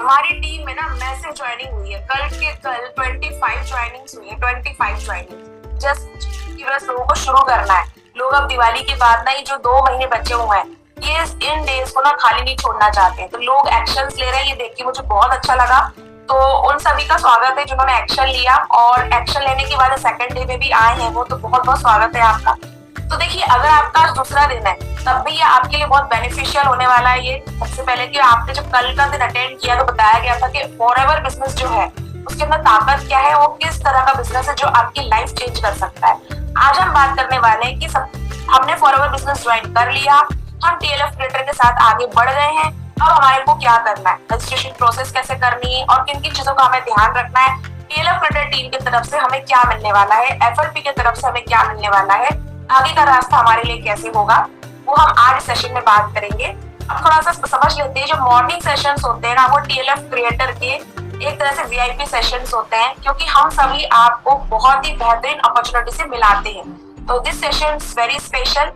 हमारी टीम में ना मैसिव ज्वाइनिंग हुई है। कल के कल 25 ज्वाइनिंग्स हुई है। 25 ज्वाइनिंग जस्ट कि बस लोगों को शुरू करना है। लोग अब दिवाली के बाद ना ये जो 2 महीने बचे हुए हैं, ये इन डेज को ना खाली नहीं छोड़ना चाहते हैं, तो लोग एक्शंस ले रहे हैं। ये देख के मुझे बहुत अच्छा लगा। तो उन सभी का स्वागत है जिन्होंने एक्शन लिया और एक्शन लेने के बाद सेकंड डे में भी आए हैं वो, तो बहुत बहुत स्वागत है आपका। तो देखिए, अगर आपका आज दूसरा दिन है तब भी ये आपके लिए बहुत बेनिफिशियल होने वाला है। ये सबसे पहले कि आपने जब कल का दिन अटेंड किया तो बताया गया था कि फॉरएवर बिजनेस जो है उसके अंदर ताकत क्या है, वो किस तरह का बिजनेस है जो आपकी लाइफ चेंज कर सकता है। आज हम बात करने वाले हैं कि हमने फॉरएवर बिजनेस ज्वाइन कर लिया, हम टीएलएफ क्रिएटर के साथ आगे बढ़ गए हैं, अब हमारे को क्या करना है, रजिस्ट्रेशन प्रोसेस कैसे करनी है और किन किन चीजों का हमें ध्यान रखना है, टीएलएफ क्रिएटर टीम की तरफ से हमें क्या मिलने वाला है, एफएलपी की तरफ से हमें क्या मिलने वाला है, आगे का रास्ता हमारे लिए कैसे होगा, वो हम आज सेशन में बात करेंगे। अब थोड़ा सा समझ लेते हैं, जो मॉर्निंग सेशंस होते हैं ना वो टीएलएफ क्रिएटर के एक तरह से वीआईपी सेशंस होते हैं, क्योंकि हम सभी आपको बहुत ही बेहतरीन अपॉर्चुनिटी से मिलाते हैं। तो this session is very special.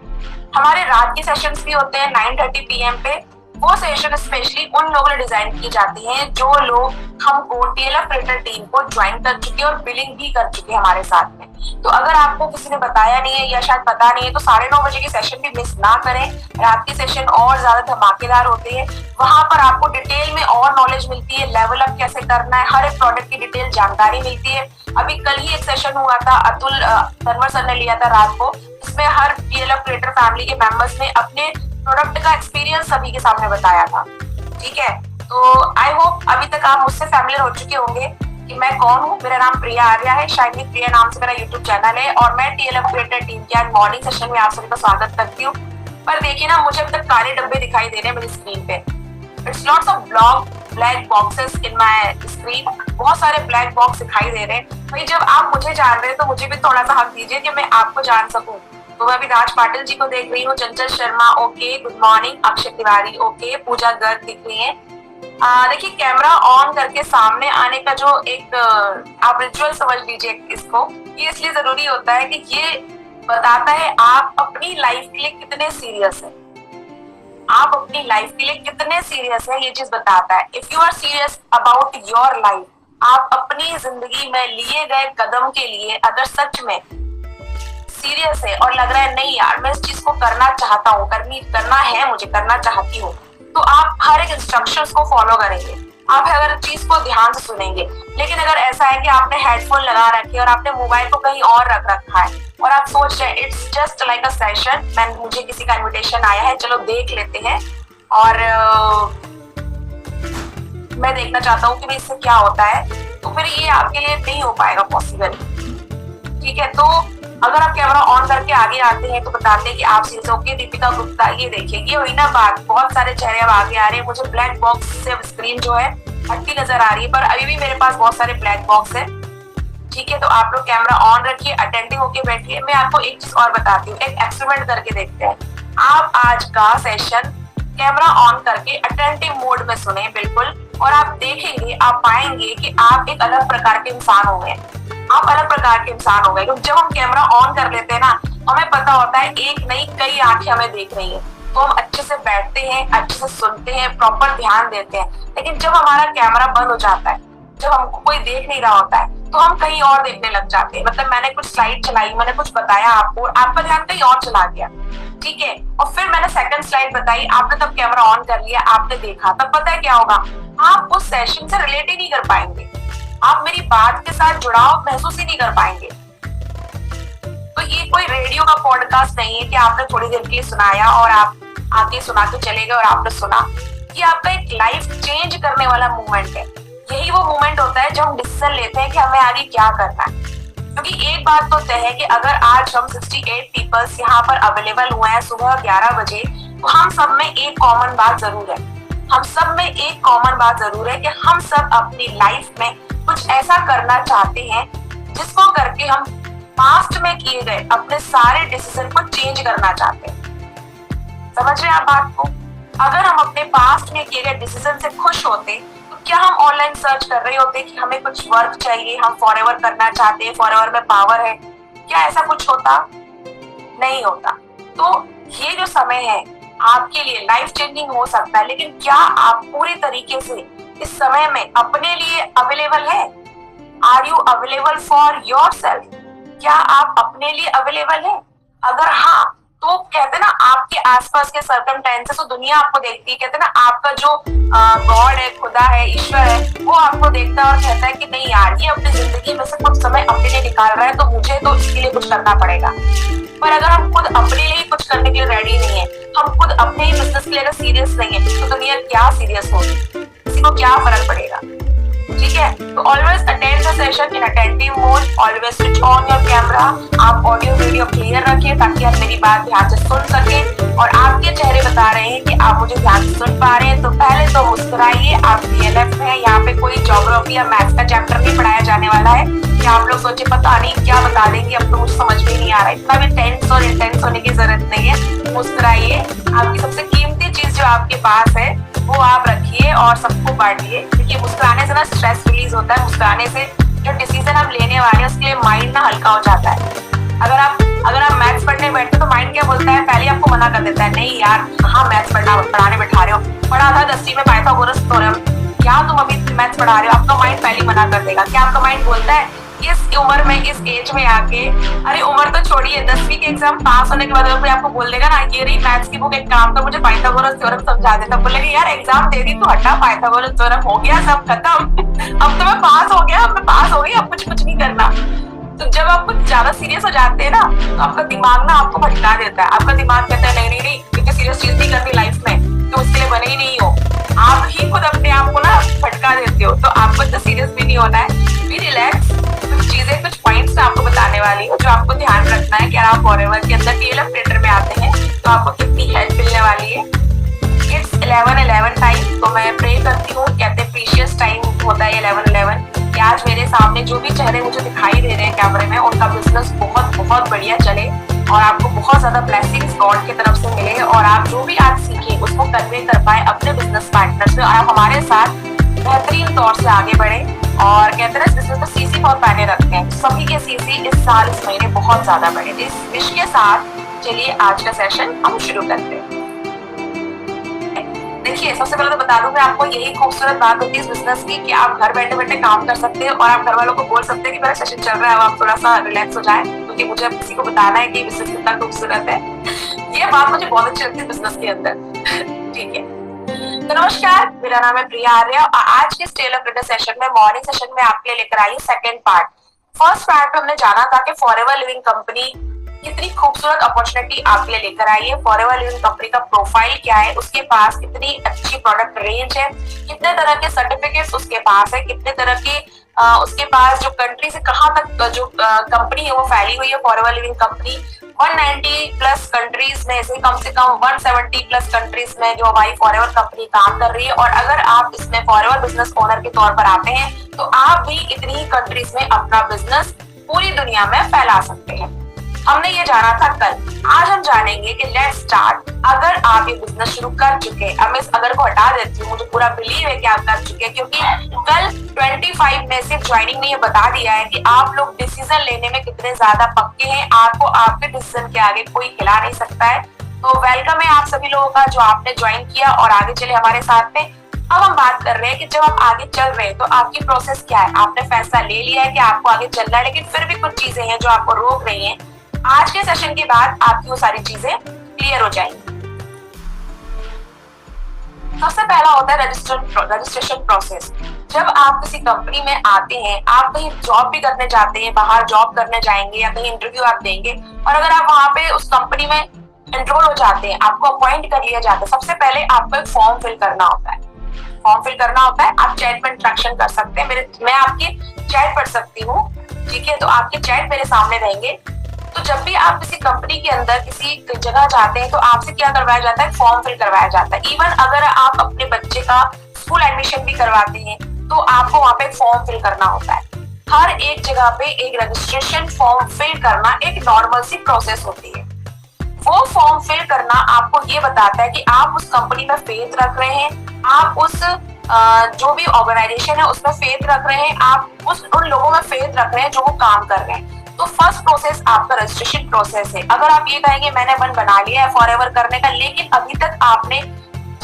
हमारे रात के सेशंस भी होते हैं 9:30 PM पे। वो सेशन स्पेशली उन लोगों ने डिजाइन की जाती हैं जो लोग हमको टीएलएफ क्रिएटर टीम को ज्वाइन कर चुके हैं और बिलिंग भी कर चुके हैं हमारे साथ में। तो अगर आपको किसी ने बताया नहीं है या शायद पता नहीं है तो 9:30 बजे की सेशन भी मिस ना करें। रात की सेशन और ज्यादा धमाकेदार होती है। वहां पर आपको डिटेल में और नॉलेज मिलती है, लेवल अप कैसे करना है, हर एक प्रोडक्ट की डिटेल जानकारी मिलती है। अभी कल ही एक सेशन हुआ था, अतुल तनवर सर ने लिया था रात को, इसमें हर टीएलएफ क्रिएटर फैमिली के मेंबर्स ने अपने प्रोडक्ट का एक्सपीरियंस सभी के सामने बताया था। ठीक है, तो आई होप अभी तक आप मुझसे फैमिलियर हो चुके होंगे कि मैं कौन हूँ। मेरा नाम प्रिया आर्या है, शाइनी प्रिया नाम से मेरा यूट्यूब चैनल है और मैं टीएलएफ क्रिएटर टीम के आज मॉर्निंग सेशन में आप सभी का स्वागत करती हूँ। पर देखिए ना, मुझे अब तक काले डब्बे दिखाई दे रहे हैं मेरी स्क्रीन पे। It's lots of black boxes in my screen. बहुत सारे ब्लैक बॉक्स दिखाई दे रहे हैं। भाई जब आप मुझे जान रहे हैं तो मुझे भी थोड़ा सा हक दीजिए कि मैं आपको जान सकूं। तो मैं अभी राज पाटिल जी को देख रही हूँ, Chanchal Sharma okay, good morning, Akshay Tiwari okay, Pooja Garg दिख रही है। देखिए, कैमरा ऑन करके सामने आने का जो एक आप रिचुअल समझ लीजिए इसको, ये इसलिए जरूरी होता है कि ये बताता है आप अपनी लाइफ के लिए कितने सीरियस है। आप अपनी लाइफ के लिए कितने सीरियस है, ये चीज बताता है। If you are serious about your life, आप अपनी जिंदगी में लिए गए कदम के लिए अगर सच में सीरियस है और लग रहा है नहीं यार मैं इस चीज को करना चाहता हूँ, करना है, मुझे करना चाहती हूँ, तो आप हर एक इंस्ट्रक्शंस को फॉलो करेंगे, आप हर चीज को ध्यान से सुनेंगे। लेकिन अगर ऐसा है कि आपने हेडफोन लगा रखे और आपने मोबाइल को कहीं और रख रखा है और आप सोच रहे हैं it's just like a session, मुझे किसी का इन्विटेशन आया है, चलो देख लेते हैं और मैं देखना चाहता हूँ कि भाई इससे क्या होता है, तो फिर ये आपके लिए नहीं हो पाएगा पॉसिबल। ठीक है, तो अगर आप कैमरा ऑन करके आगे आते हैं तो बताते हैं कि आप सीरियस ओके। दीपिका गुप्ता, ये देखिए, ये हुई ना बात, बहुत सारे चेहरे अब आगे आ रहे हैं। मुझे ब्लैक बॉक्स से स्क्रीन जो है हटती नजर आ रही है, पर अभी भी मेरे पास बहुत सारे ब्लैक बॉक्स है। ठीक है, तो आप लोग कैमरा ऑन रखिए, अटेंटिव होके बैठिए। मैं आपको एक चीज और बताती हूँ, एक एक्सपेरिमेंट करके देखते हैं। आप आज का सेशन कैमरा ऑन करके अटेंटिव मोड में सुने बिल्कुल, और आप देखेंगे, आप पाएंगे कि आप एक अलग प्रकार के इंसान हो गए। आप अलग प्रकार के इंसान हो गए, क्योंकि जब हम कैमरा ऑन कर लेते हैं ना, हमें पता होता है एक नहीं कई आंखें हमें देख रही हैं, तो हम अच्छे से बैठते हैं, अच्छे से सुनते हैं, प्रॉपर ध्यान देते हैं। लेकिन जब हमारा कैमरा बंद हो जाता है, जब हमको कोई देख नहीं रहा होता है, तो हम कहीं और देखने लग जाते हैं। मतलब मैंने कुछ स्लाइड चलाई, मैंने कुछ बताया आपको, आपका ध्यान कहीं और चला गया। ठीक है, और फिर मैंने सेकंड स्लाइड बताई, आपने तब कैमरा ऑन कर लिया, आपने देखा, तब पता है क्या होगा, आप उस सेशन से रिलेट ही नहीं कर पाएंगे, आप मेरी बात के साथ जुड़ाव महसूस ही नहीं कर पाएंगे। तो ये कोई रेडियो का पॉडकास्ट नहीं है कि आपने थोड़ी देर के लिए सुनाया और आप आके सुना के चले गए और आपने सुना। ये आपका एक लाइफ चेंज करने वाला मूवमेंट है। यही वो मूवमेंट होता है जब हम डिसीजन लेते हैं कि हमें आगे क्या करना है। क्योंकि एक बात तो तय है कि अगर आज हम 68 पीपल्स यहाँ पर अवेलेबल हुए हैं सुबह 11 बजे, तो हम सब में एक कॉमन बात जरूर है। हम सब में एक कॉमन बात जरूर है कि हम सब अपनी लाइफ में कुछ ऐसा करना चाहते हैं जिसको करके हम पास्ट में किए गए अपने सारे डिसीजन को चेंज करना चाहते हैं। समझ रहे हैं आप बात को? अगर हम अपने पास्ट में किए गए डिसीजन से खुश होते तो क्या हम ऑनलाइन सर्च कर रहे होते कि हमें कुछ वर्क चाहिए, हम फॉरएवर करना चाहते हैं, फॉरएवर में पावर है? क्या ऐसा कुछ होता? नहीं होता। तो ये जो समय है, आपके लिए लाइफ चेंजिंग हो सकता है, लेकिन क्या आप पूरी तरीके से इस समय में अपने लिए अवेलेबल है? Are you available for yourself? क्या आप अपने लिए अवेलेबल है? अगर हाँ, तो कहते ना आपके आसपास के सर्कमस्टेंसेस, तो दुनिया आपको देखती है, कहते ना आपका जो गॉड है, खुदा है, ईश्वर है, वो आपको देखता है और कहता है कि नहीं यार, ये अपनी जिंदगी में से कुछ समय अपने लिए निकाल रहा है, तो मुझे तो इसके लिए कुछ करना पड़ेगा। पर अगर हम खुद अपने लिए कुछ करने के लिए रेडी नहीं है, हम खुद अपने ही बिजनेस के लिए अगर सीरियस नहीं है, तो दुनिया क्या सीरियस होगी, किसी को क्या फर्क पड़ेगा? ठीक है, तो always attend the session in attentive mode, always switch on your camera. आप ऑडियो वीडियो क्लियर रखिए ताकि आप मेरी बात ध्यान से सुन सकें, और आपके चेहरे बता रहे हैं कि आप मुझे ध्यान से सुन पा रहे हैं। तो पहले तो मुस्कुराइए, आप डीएलएफ में हैं, यहाँ पे कोई ज्योग्राफी या मैथ्स का चैप्टर नहीं पढ़ाया जाने वाला है कि आप लोग सोचे पता नहीं क्या बता देंगे, अब तो मुझे समझ में नहीं आ रहा है। इतना भी टेंस और इंटेंस होने की जरूरत नहीं है। मुस्कुराइए, आपकी सबसे कीमती चीज जो आपके पास है वो आप रखिए और सबको बांटिए, क्योंकि मुस्कुराने से ना स्ट्रेस रिलीज होता है। मुस्कुराने से जो डिसीजन हम लेने वाले हैं उसके लिए माइंड ना हल्का हो जाता है। अगर आप मैथ्स पढ़ने बैठते तो माइंड क्या बोलता है, पहले आपको मना कर देता है, नहीं यार कहाँ मैथ्स पढ़ाने बैठा रहे हो, पढ़ा था 10वीं में पाइथागोरस थ्योरम, क्या तुम अभी मैथ्स पढ़ा रहे हो? आपका माइंड पहले मना कर देगा। क्या आपका माइंड बोलता है इस उम्र में, इस एज में आके, अरे उम्र तो छोड़िए, 10वीं के एग्जाम पास होने के बाद कोई आपको बोल देगा ना ये रही मैथ्स की बुक, एक काम कर मुझे पाइथागोरस थ्योरम समझा देता, बोलेगा यार एग्जाम दे दी तो हटा, पाइथागोरस थ्योरम हो गया, सब खत्म, अब तो मैं पास हो गया, अब मैं पास हो गई, अब कुछ नहीं करना। तो जब आप कुछ ज्यादा सीरियस हो जाते हैं ना, तो आपका दिमाग ना आपको भटका देता है। आपका दिमाग कहता है नहीं इतनी सीरियस चीज नहीं करनी लाइफ में, तो उसके लिए बने ही नहीं हो। आप ही खुद अपने आप को ना भटका देते हो। तो आपको इतना सीरियस भी नहीं होना है, बी रिलैक्स। कुछ चीजें, कुछ पॉइंट्स आपको बताने वाली हूँ जो आपको ध्यान रखना है कि आप फॉरएवर के अंदर डीएलएफ ट्रेडर में आते हैं तो आपको कितनी हेल्प मिलने वाली है। इट्स 11:11 टाइम, तो मैं प्रे करती हूँ, कहते हैं प्रीशियस टाइम होता है 11:11, कि आज मेरे सामने जो भी चेहरे मुझे दिखाई दे रहे हैं कैमरे में, उनका बिजनेस बहुत बहुत बढ़िया चले और आपको बहुत ज्यादा ब्लेसिंग्स गॉड की तरफ से मिले, और आप जो भी आज सीखें उसको कन्वे कर पाए अपने बिजनेस पार्टनर्स में, और आप हमारे साथ बेहतरीन तौर से आगे बढ़े। और कहते हैं इस बिजनेस में सीसी बहुत मायने रखते हैं, सभी के सीसी इस साल, इस महीने बहुत ज्यादा बढ़े। इस विश के साथ चलिए आज का सेशन हम शुरू करते हैं। देखिए, सबसे पहले तो बता दूं मैं आपको, यही खूबसूरत बात होती है इस बिजनेस की कि आप घर बैठे बैठे काम कर सकते हैं और आप घर वालों को बोल सकते हैं कि मेरा सेशन चल रहा है, अब आप थोड़ा सा रिलैक्स हो जाए, क्योंकि मुझे किसी को बताना है कि बिजनेस कितना खूबसूरत है। ये बात मुझे बहुत अच्छी लगती है बिजनेस के अंदर। ठीक है, तो नमस्कार, मेरा नाम है प्रिया आर्य और आज के स्टेल ऑफ ट्रेडर सेशन में, मॉर्निंग सेशन में आपके लिए लेकर आई सेकंड पार्ट। फर्स्ट पार्ट में हमने जाना था कि फॉरएवर लिविंग कंपनी कितनी खूबसूरत अपॉर्चुनिटी आपके लिए लेकर आई है, फॉरएवर लिविंग कंपनी का प्रोफाइल क्या है, उसके पास कितनी अच्छी प्रोडक्ट रेंज है, कितने तरह के सर्टिफिकेट्स उसके पास है, कितने तरह के उसके पास जो कंट्री से कहां तक जो कंपनी है वो फैली हुई है। Forever living company 190 plus countries में से कम 170 प्लस कंट्रीज में जो हमारी फॉरएवर कंपनी काम कर रही है, और अगर आप इसमें फॉरएवर बिजनेस ओनर के तौर पर आते हैं तो आप भी इतनी ही कंट्रीज में अपना बिजनेस पूरी दुनिया में फैला सकते हैं। हमने ये जाना था कल, आज हम जानेंगे कि लेट्स स्टार्ट। अगर आप ये बिजनेस शुरू कर चुके हैं, अब मैं इस अगर को हटा देती हूँ, मुझे पूरा बिलीव है कि आप कर चुके हैं, क्योंकि कल 25 में सिर्फ ज्वाइनिंग ने ये बता दिया है कि आप लोग डिसीजन लेने में कितने ज्यादा पक्के हैं, आपको आपके डिसीजन के आगे कोई हिला नहीं सकता है। तो वेलकम है आप सभी लोगों का जो आपने ज्वाइन किया और आगे चले हमारे साथ में। अब हम बात कर रहे हैं कि जब आप आगे चल रहे हैं तो आपकी प्रोसेस क्या है। आपने फैसला ले लिया है कि आपको आगे चलना है, लेकिन फिर भी कुछ चीजें हैं जो आपको रोक रही हैं। आज के सेशन के बाद आपकी वो सारी चीजें क्लियर हो जाएंगी। सबसे पहला होता है रजिस्ट्रेशन प्रोसेस। जब आप किसी कंपनी में आते हैं, आप कहीं जॉब भी करने जाते हैं, बाहर जॉब करने जाएंगे या कहीं इंटरव्यू आप देंगे, और अगर आप वहां पे उस कंपनी में एनरोल हो जाते हैं, आपको अपॉइंट कर लिया जाता है, सबसे पहले आपको एक फॉर्म फिल करना होता है। फॉर्म फिल करना होता है, आप चैट में इंटरेक्शन कर सकते हैं, मैं आपकी चैट पढ़ सकती हूँ, ठीक है, तो आपके चैट मेरे सामने रहेंगे। तो जब भी आप किसी कंपनी के अंदर किसी जगह जाते हैं तो आपसे क्या करवाया जाता है, फॉर्म फिल करवाया जाता है। इवन अगर आप अपने बच्चे का स्कूल एडमिशन भी करवाते हैं तो आपको वहां पे फॉर्म फिल करना होता है। हर एक जगह पे एक रजिस्ट्रेशन फॉर्म फिल करना एक नॉर्मल सी प्रोसेस होती है। वो फॉर्म फिल करना आपको ये बताता है कि आप उस कंपनी में फेथ रख रहे हैं, आप उस जो भी ऑर्गेनाइजेशन है उसमें फेथ रख रहे हैं, आप उन लोगों में फेथ रख रहे हैं जो वो काम कर रहे हैं। तो फर्स्ट प्रोसेस आपका रजिस्ट्रेशन प्रोसेस है। अगर आप ये कहेंगे मैंने वन बना लिया है फॉरएवर करने का, लेकिन अभी तक आपने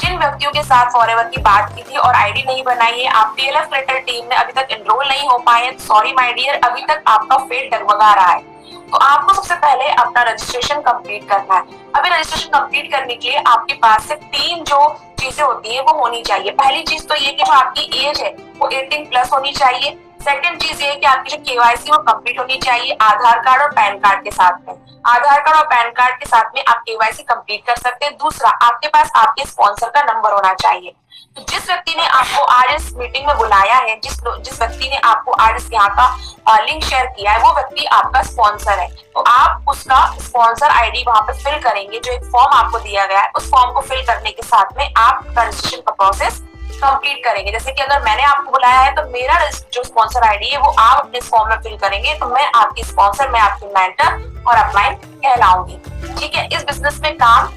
जिन व्यक्तियों के साथ फॉरएवर की बात की थी और आईडी नहीं बनाई है, आप डीएलएफ लेटर टीम में अभी तक एनरोल नहीं हो पाए, सॉरी माय डियर, अभी तक आपका फेट डगमगा रहा है। तो आपको सबसे पहले अपना रजिस्ट्रेशन कंप्लीट करना है। अभी रजिस्ट्रेशन कंप्लीट करने के लिए आपके पास से 3 जो चीजें होती है वो होनी चाहिए। पहली चीज तो ये कि जो आपकी एज है वो 18 प्लस होनी चाहिए। सेकंड चीज ये कि आपकी जो केवाईसी वो कंप्लीट होनी चाहिए आधार कार्ड और पैन कार्ड के साथ में। आधार कार्ड और पैन कार्ड के साथ में आप केवाईसी कंप्लीट कर सकते हैं। दूसरा, आपके पास आपके स्पॉन्सर का नंबर होना चाहिए। तो जिस व्यक्ति ने आपको आज इस मीटिंग में बुलाया है, जिस व्यक्ति ने आपको आज इस यहाँ का लिंक शेयर किया है, वो व्यक्ति आपका स्पॉन्सर है। तो आप उसका स्पॉन्सर आईडी वहां पे फिल करेंगे। जो एक फॉर्म आपको दिया गया है, उस फॉर्म को फिल करने के साथ में आप रजिस्ट्रेशन का प्रोसेस कंप्लीट करेंगे। जैसे कि अगर मैंने आपको बुलाया है तो मेरा जो स्पॉन्सर आईडी है वो आप अपने फॉर्म में फिल करेंगे, तो मैं आपकी स्पॉन्सर, मैं आपकी मेंटर और अपलाइन कहलाऊंगी। ठीक है, इस बिजनेस में काम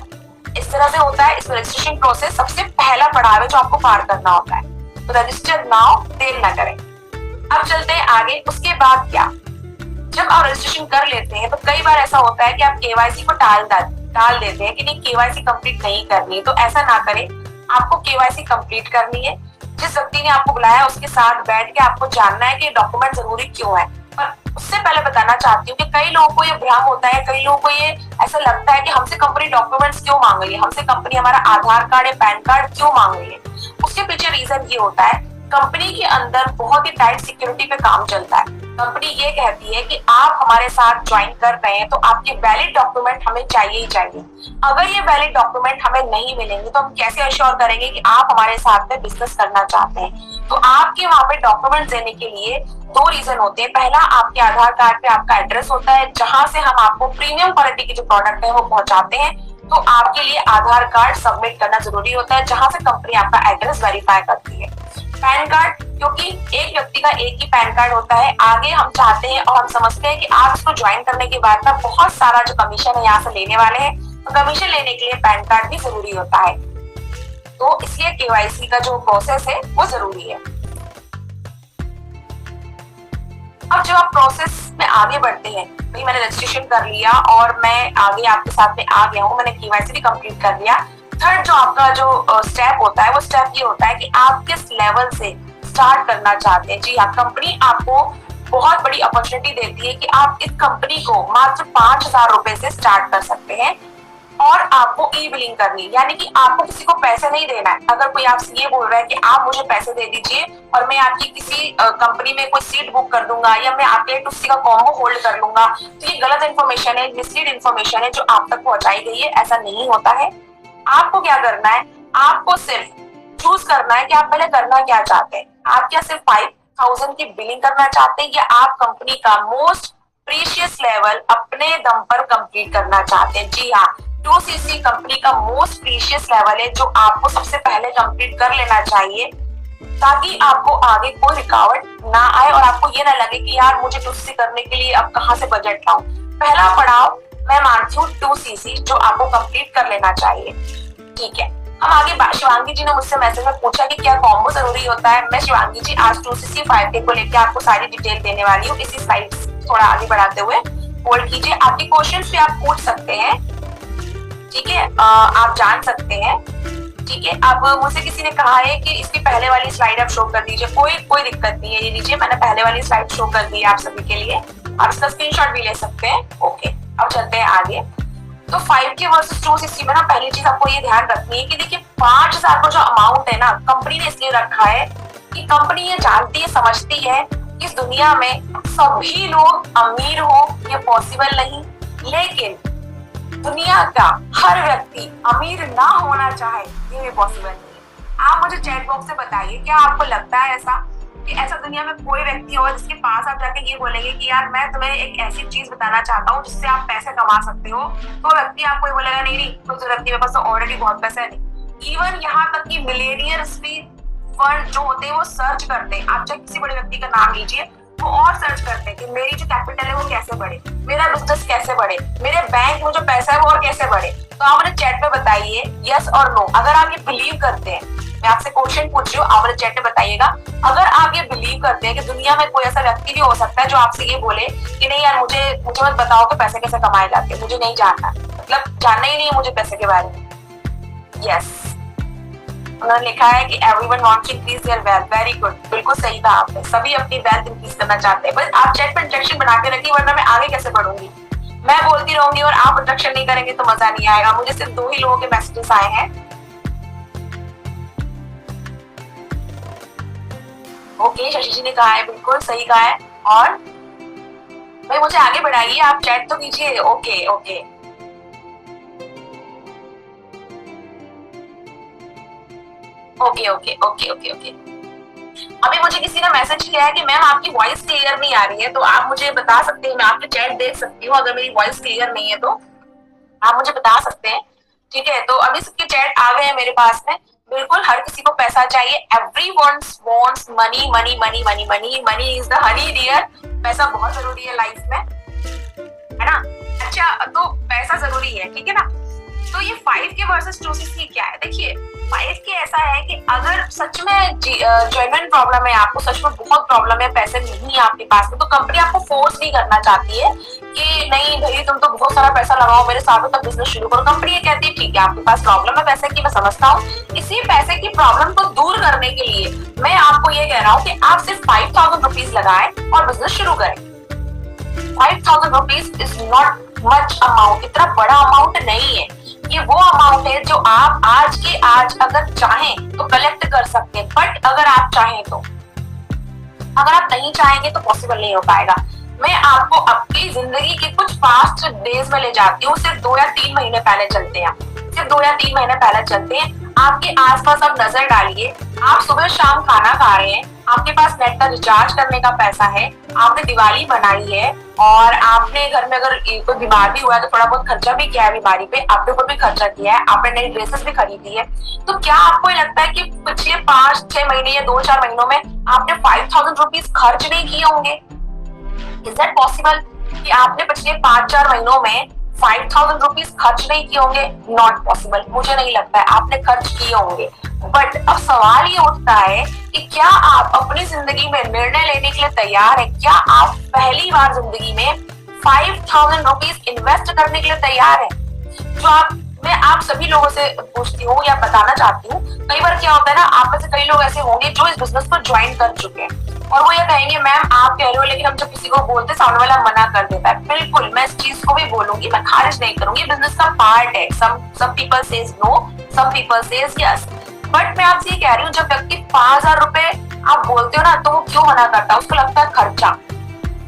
इस तरह से होता है। इस रजिस्ट्रेशन प्रोसेस सबसे पहला पड़ाव है जो आपको पार करना होता है। तो रजिस्टर नाउ, देर ना करें। अब चलते हैं आगे। उसके बाद क्या, जब आप रजिस्ट्रेशन कर लेते हैं तो कई बार ऐसा होता है कि आप केवाईसी को टाल देते हैं कि नहीं केवाईसी कंप्लीट नहीं करनी। तो ऐसा ना करें, आपको केवाईसी कंप्लीट करनी है। जिस व्यक्ति ने आपको बुलाया उसके साथ बैठ के आपको जानना है कि डॉक्यूमेंट जरूरी क्यों है। पर उससे पहले बताना चाहती हूँ कि कई लोगों को ये भ्रम होता है, कई लोगों को ये ऐसा लगता है कि हमसे कंपनी डॉक्यूमेंट्स क्यों मांग रही है, हमसे कंपनी हमारा आधार कार्ड या पैन कार्ड क्यों मांग रही है। उसके पीछे रीजन ये होता है, कंपनी के अंदर बहुत ही टाइट सिक्योरिटी पे काम चलता है। कंपनी ये कहती है कि आप हमारे साथ ज्वाइन कर रहे हैं तो आपके वैलिड डॉक्यूमेंट हमें चाहिए ही चाहिए। अगर ये वैलिड डॉक्यूमेंट हमें नहीं मिलेंगे तो हम कैसे अश्योर करेंगे कि आप हमारे साथ में बिजनेस करना चाहते हैं। तो आपके वहां पे डॉक्यूमेंट देने के लिए 2 रीजन होते हैं। पहला, आपके आधार कार्ड पे आपका एड्रेस होता है, जहां से हम आपको प्रीमियम क्वालिटी के जो प्रोडक्ट है वो पहुंचाते हैं। तो आपके लिए आधार कार्ड सबमिट करना जरूरी होता है, जहां से कंपनी आपका एड्रेस वेरीफाई करती है। पैन कार्ड, क्योंकि एक व्यक्ति का एक ही पैन कार्ड होता है। आगे हम चाहते हैं और हम समझते हैं कि आप इसको ज्वाइन करने के बाद में बहुत सारा जो कमीशन है यहाँ से लेने वाले हैं, तो कमीशन लेने के लिए पैन कार्ड भी जरूरी होता है। तो इसलिए केवाईसी का जो प्रोसेस है वो जरूरी है। अब जब आप प्रोसेस में आगे बढ़ते हैं, भाई मैंने रजिस्ट्रेशन कर लिया और मैं आगे आपके साथ में आ गया हूँ, मैंने केवाईसी भी कंप्लीट कर लिया। थर्ड जो आपका जो स्टेप होता है वो स्टेप ये होता है कि आप किस लेवल से स्टार्ट करना चाहते हैं। जी हाँ, कंपनी आपको बहुत बड़ी अपॉर्चुनिटी देती है कि आप इस कंपनी को मात्र 5,000 रुपए से स्टार्ट कर सकते हैं और आपको ई बिलिंग करनी, यानी कि आपको किसी को पैसे नहीं देना है। अगर कोई आपसे ये बोल रहा है कि आप मुझे पैसे दे दीजिए और मैं आपकी किसी कंपनी में कोई सीट बुक कर दूंगा या मैं आपके टुस्सी का कॉम्बो होल्ड कर लूंगा, तो ये गलत इन्फॉर्मेशन है, मिसलीड इन्फॉर्मेशन है जो आप तक पहुंचाई गई है। ऐसा नहीं होता है। आपको क्या करना है, आपको सिर्फ चूज करना है कि आप पहले करना क्या चाहते हैं। आप क्या सिर्फ 5,000 की बिलिंग करना चाहते हैं या आप कंपनी का मोस्ट प्रीशियस लेवल अपने दम पर कंप्लीट करना चाहते हैं। जी हाँ, 2cc कंपनी का मोस्ट प्रीशियस लेवल है जो आपको सबसे पहले कंप्लीट कर लेना चाहिए, ताकि आपको आगे कोई रुकावट ना आए और आपको ये ना लगे कि यार मुझे 2cc करने के लिए अब कहाँ से बजट लाऊं। पहला पड़ाव मैं मानती हूँ 2cc जो आपको कंप्लीट कर लेना चाहिए। ठीक है, हम आगे शिवांगी जी ने मुझसे मैसेज में पूछा कि क्या कॉम्बो जरूरी होता है। मैं शिवांगी जी आज 2cc 5K को लेकर आपको सारी डिटेल देने वाली हूँ। इसी स्लाइड थोड़ा आगे बढ़ाते हुए होल्ड कीजिए, आपके क्वेश्चंस भी आप पूछ सकते हैं। ठीक है, आप जान सकते हैं। ठीक है, अब मुझसे किसी ने कहा है कि इसकी पहले वाली स्लाइड आप शो कर दीजिए। कोई दिक्कत नहीं है, ये लीजिए मैंने पहले वाली स्लाइड शो कर दी है आप सभी के लिए। आप इसका स्क्रीनशॉट भी ले सकते हैं। ओके, अब चलते हैं आगे। तो 5K वर्सेस 2cc में ना पहली चीज आपको ये ध्यान रखनी है कि देखिए 5,000 का जो अमाउंट है ना, कंपनी ने इसलिए रखा है कि कंपनी ये जानती है, समझती है कि इस दुनिया में सभी लोग अमीर हो ये पॉसिबल नहीं, लेकिन दुनिया का हर व्यक्ति अमीर ना होना चाहे ये भी पॉसिबल नहीं। आप मुझे चैट बॉक्स में बताइए, क्या आपको लगता है ऐसा दुनिया में कोई व्यक्ति हो जिसके पास आप जाके ये बोलेंगे कि यार मैं तुम्हें एक ऐसी चीज बताना चाहता हूँ जिससे आप पैसे कमा सकते हो, तो व्यक्ति आपको ये बोलेगा नहीं तो व्यक्ति के पास तो ऑलरेडी बहुत पैसा है। नहीं, इवन यहाँ तक कि मिलेनियर्स भी फंड जो होते हैं वो सर्च करते हैं। आप चाहे किसी बड़े व्यक्ति का नाम लीजिए, वो और सर्च करते हैं कि मेरी जो कैपिटल है वो कैसे बढ़े, मेरा बिजनेस कैसे बढ़े, मेरे बैंक में जो पैसा है वो और कैसे बढ़े। तो आप मुझे चैट पे बताइए यस और नो। अगर आप ये बिलीव करते हैं मैं आपसे क्वेश्चन पूछ रही हूँ, आप वाले चैट में बताइएगा। अगर आप ये बिलीव करते हैं कि दुनिया में कोई ऐसा व्यक्ति भी हो सकता है जो आपसे ये बोले कि नहीं यार मुझे मत बताओ कि पैसे कैसे कमाए जाते हैं, मुझे नहीं जानना, मतलब जानना ही नहीं है मुझे पैसे के बारे में। यस, उन्होंने लिखा है कि everyone wants to increase their wealth. Very good, बिल्कुल सही कहा आपने, सभी अपनी वेल्थ इंक्रीज करना चाहते हैं। बस आप चैट पर इंटरेक्शन बना के रखिए, वरना मैं आगे कैसे बढ़ूंगी। मैं बोलती रहूंगी और आप इंटरेक्शन नहीं करेंगे तो मजा नहीं आएगा। मुझे सिर्फ 2 ही लोगों के मैसेजेस आए हैं। ओके, शशि जी ने कहा है, बिल्कुल सही कहा है। और भाई मुझे आगे बढ़ाइए, आप चैट तो कीजिए। Okay okay okay okay okay okay okay अभी मुझे किसी ने मैसेज किया है कि मैम आपकी वॉइस क्लियर नहीं आ रही है, तो आप मुझे बता सकते हैं, मैं आपके चैट देख सकती हूँ, अगर मेरी वॉइस क्लियर नहीं है तो आप मुझे बता सकते हैं। ठीक है, तो अभी सबके चैट आ गए हैं मेरे पास में। बिल्कुल हर किसी को पैसा चाहिए। Everyone wants money money money money money money is the honey dear. पैसा बहुत जरूरी है लाइफ में, है ना। अच्छा, तो पैसा जरूरी है, ठीक है ना। तो ये 5K वर्सेस 260 क्या है? देखिए 5K ऐसा है कि अगर सच में जेन्युइन प्रॉब्लम है, आपको सच में बहुत प्रॉब्लम है, पैसे नहीं है आपके पास में, तो कंपनी आपको फोर्स नहीं करना चाहती है कि नहीं भाई तुम तो बहुत सारा पैसा लगाओ मेरे साथ, तब बिजनेस शुरू करो। कंपनी ये कहती है ठीक है आपके पास प्रॉब्लम है पैसे की, मैं समझता हूँ। इसी पैसे की प्रॉब्लम को दूर करने के लिए मैं आपको ये कह रहा हूँ कि आप सिर्फ 5000 रुपीज लगाएं और बिजनेस शुरू करें। 5000 rupees is not much amount, इतना बड़ा अमाउंट नहीं है। ये वो अमाउंट है जो आप आज के आज अगर चाहें तो कलेक्ट कर सकते हैं, बट अगर आप चाहें तो, अगर आप नहीं चाहेंगे तो पॉसिबल नहीं हो पाएगा। मैं आपको अपनी जिंदगी के कुछ पास्ट डेज में ले जाती हूँ। सिर्फ 2 या 3 महीने पहले चलते हैं, सिर्फ 2 या 3 महीने पहले चलते हैं। आपके आसपास आप नजर डालिए, आप सुबह शाम खाना खा रहे हैं, आपके पास नेट का रिचार्ज करने का पैसा है, आपने दिवाली बनाई है और आपने घर में अगर कोई बीमार भी हुआ है तो थोड़ा बहुत खर्चा भी किया है बीमारी पे, आपके ऊपर भी खर्चा किया है, आपने नई ड्रेसेस भी खरीदी है। तो क्या आपको लगता है कि पिछले 5-6 महीने या 2-4 महीनों में आपने 5000 रुपीज खर्च नहीं किए होंगे? इज दैट पॉसिबल कि आपने पिछले 5-4 महीनों में 5000 रुपीज खर्च नहीं किए होंगे? नॉट पॉसिबल, मुझे नहीं लगता है, आपने खर्च किए होंगे। बट अब सवाल ये उठता है कि क्या आप अपनी जिंदगी में निर्णय लेने के लिए तैयार है? क्या आप पहली बार जिंदगी में 5000 रुपीज इन्वेस्ट करने के लिए तैयार है? जो मैं आप सभी लोगों से पूछती हूँ या बताना चाहती हूँ, कई बार क्या होता है ना, आप में से कई लोग ऐसे होंगे जो इस बिजनेस को ज्वाइन कर चुके हैं और वो ये कहेंगे मैम आप कह रहे हो लेकिन हम जब किसी को बोलते सामने वाला मना कर देता है। बिल्कुल, मैं इस चीज को भी बोलूंगी, मैं खारिज नहीं करूंगी, बिजनेस का पार्ट है। some people says no, some people says yes, but मैं आपसे ये कह रही हूँ जब व्यक्ति 5000 रुपए आप बोलते हो ना तो वो क्यों मना करता है? उसको लगता है खर्चा,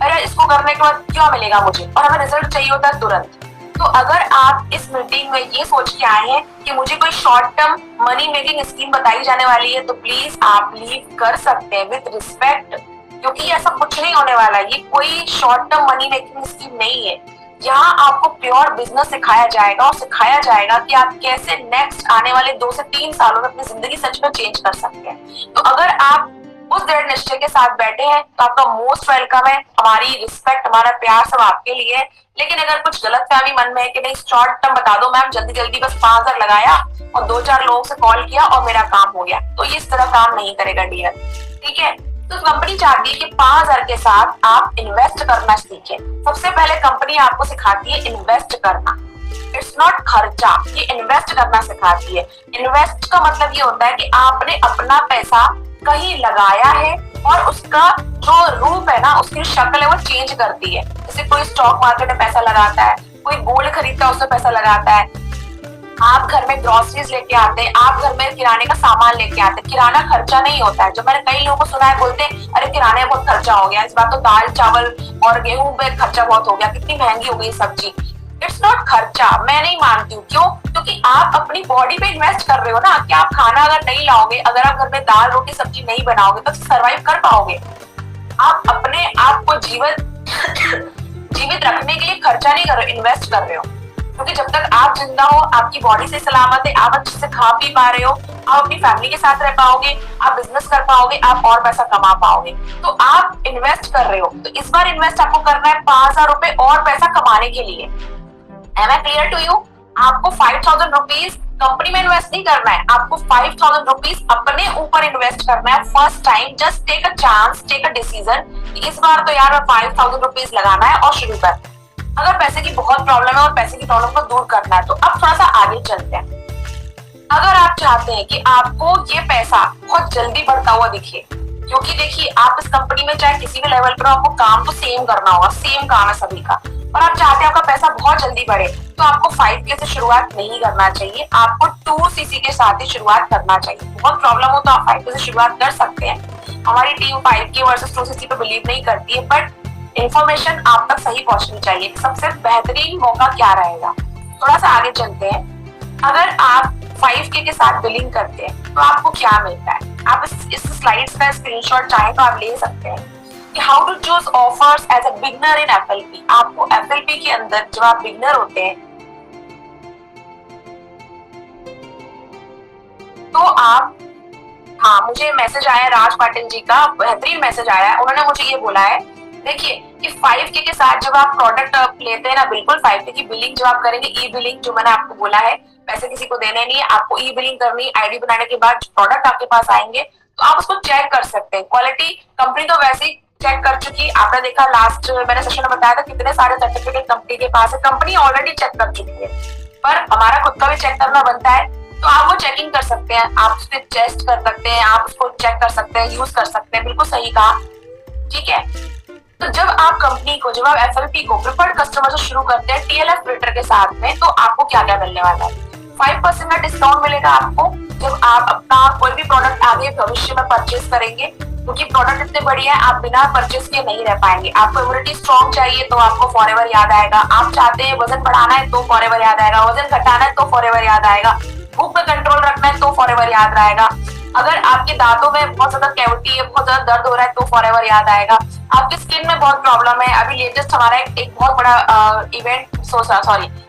अरे इसको करने के बाद क्या मिलेगा मुझे, और हमें रिजल्ट चाहिए होता है तुरंत। तो अगर आप इस मीटिंग में ये सोच के आए हैं कि मुझे कोई short term money making scheme बताई जाने वाली है तो प्लीज आप लीव कर सकते हैं विद रिस्पेक्ट, क्योंकि ऐसा कुछ नहीं होने वाला। ये कोई short term money making scheme नहीं है। यहाँ आपको प्योर बिजनेस सिखाया जाएगा और सिखाया जाएगा कि आप कैसे नेक्स्ट आने वाले 2 से 3 सालों में अपनी जिंदगी सच में चेंज कर सकते हैं। तो अगर आप उस दृढ़ निश्चय के साथ बैठे हैं तो आपका मोस्ट वेलकम है। हमारी रिस्पेक्ट, हमारा प्यार सब आपके लिए है। लेकिन अगर कुछ गलतफहमी मन में है कि नहीं शॉर्ट टर्म बता दो मैम, जल्दी जल्दी बस 5000 लगाया और 2-4 लोगों से कॉल किया और मेरा काम हो गया, तो ये इस तरह काम नहीं करेगा डियर। ठीक है, तो कंपनी चाहती है कि 5000 के साथ आप इन्वेस्ट करना सीखें। सबसे पहले कंपनी आपको सिखाती है इन्वेस्ट करना, इट्स नॉट खर्चा, ये इन्वेस्ट करना सिखाती है। इन्वेस्ट का मतलब ये होता है कि आपने अपना पैसा कहीं लगाया है और उसका जो रूप है ना, उसकी शक्ल है वो चेंज करती है। जैसे कोई स्टॉक मार्केट में पैसा लगाता है, कोई गोल्ड खरीदता है उसमें पैसा लगाता है, आप घर में ग्रोसरीज लेके आते हैं, आप घर में किराने का सामान लेके आते हैं। किराना खर्चा नहीं होता है। जो मैंने कई लोगों को सुना है बोलते हैं अरे किराने में बहुत खर्चा हो गया, इस बार तो दाल चावल और गेहूं में खर्चा बहुत हो गया, कितनी महंगी हो गई सब्जी। इट्स नॉट खर्चा, मैं नहीं मानती हूँ। क्यों? क्योंकि आप अपनी बॉडी पे इन्वेस्ट कर रहे हो ना। कि आप खाना अगर नहीं लाओगे, अगर आप घर में दाल रोटी सब्जी नहीं बनाओगे तो सर्वाइव कर पाओगे? आप अपने आप को जीवित रखने के लिए खर्चा नहीं कर रहे हो, इन्वेस्ट कर रहे हो। क्योंकि जब तक आप जिंदा हो, आपकी बॉडी से सलामत है, आप अच्छे से खा पी पा रहे हो, आप अपनी फैमिली के साथ रह पाओगे, आप बिजनेस कर पाओगे, आप और पैसा कमा पाओगे। तो आप इन्वेस्ट कर रहे हो। तो इस बार इन्वेस्ट आपको करना है 5000 रुपए और पैसा कमाने के लिए। Am I clear to you? आपको 5000 रुपीज कंपनी में इन्वेस्ट नहीं करना है, आपको 5,000 रुपीज अपने ऊपर इन्वेस्ट करना है first time. Just take a chance, take a decision, इस बार तो यार 5,000 रुपीज लगाना है और शुरू कर। अगर पैसे की बहुत प्रॉब्लम है और पैसे की प्रॉब्लम को दूर करना है तो अब थोड़ा सा आगे चलते हैं। अगर आप चाहते हैं कि आपको ये पैसा बहुत जल्दी बढ़ता हुआ दिखे, क्योंकि देखिए आप इस कंपनी में चाहे किसी भी लेवल पर आपको काम तो सेम करना होगा, सेम काम है सभी का, और आप चाहते हैं आपका पैसा बहुत जल्दी बढ़े, तो आपको 5K से शुरुआत नहीं करना चाहिए, आपको 2cc के साथ ही शुरुआत करना चाहिए। बहुत प्रॉब्लम हो तो आप 5K से शुरुआत कर सकते हैं। हमारी टीम 5K वर्सेस 2cc पे बिलीव नहीं करती है, बट इंफॉर्मेशन आप तक सही पहुंचनी चाहिए। सबसे बेहतरीन मौका क्या रहेगा, थोड़ा सा आगे चलते हैं। अगर आप 5K के साथ बिलिंग करते हैं तो आपको क्या मिलता है, आप इस स्लाइड्स का स्क्रीनशॉट चाहे तो आप ले सकते हैं कि how to choose offers as a beginner in FLP। आपको FLP के अंदर जब आप बिगनर होते हैं तो आप, हाँ मुझे मैसेज आया राज पाटिल जी का, बेहतरीन मैसेज आया है। उन्होंने मुझे ये बोला है, देखिए कि 5K के साथ जब आप प्रोडक्ट लेते हैं ना, बिल्कुल 5K की बिलिंग जब आप करेंगे, ई बिलिंग जो मैंने आपको बोला है, पैसे किसी को देने नहीं है, आपको ई बिलिंग करनी, आईडी बनाने के बाद प्रोडक्ट आपके पास आएंगे तो आप उसको चेक कर सकते हैं। क्वालिटी कंपनी तो वैसे ही चेक कर चुकी, आपने देखा लास्ट मैंने सेशन में बताया था कितने सारे सर्टिफिकेट कंपनी के पास है, कंपनी ऑलरेडी चेक कर चुकी है, पर हमारा खुद का भी चेक करना बनता है। तो आप वो चेकिंग कर सकते हैं, आप उसको टेस्ट कर सकते हैं, आप उसको चेक कर सकते हैं, यूज कर सकते हैं, बिल्कुल सही कहा, ठीक है। तो जब आप कंपनी को, जब आप FLP को प्रिफर्ड कस्टमर से शुरू करते हैं TLF रेटर के साथ में, तो आपको क्या क्या मिलने वाला है, 5% का डिस्काउंट मिलेगा आपको जब आप अपना कोई भी प्रोडक्ट आगे भविष्य में परचेज करेंगे, क्योंकि प्रोडक्ट इतने बढ़िया है आप बिना परचेज के नहीं रह पाएंगे। आपको इम्यूनिटी स्ट्रॉन्ग चाहिए तो आपको फॉरएवर याद आएगा, आप चाहते हैं वजन बढ़ाना है तो फॉरएवर याद आएगा, वजन घटाना है तो फॉरएवर याद आएगा, भूख पे कंट्रोल रखना है तो फॉरएवर याद रहेगा, अगर आपके दांतों में बहुत ज्यादा कैविटी है, बहुत ज्यादा दर्द हो रहा है तो फॉरएवर याद आएगा, आपकी स्किन में बहुत प्रॉब्लम है, अभी लेटेस्ट हमारा एक बहुत बड़ा इवेंट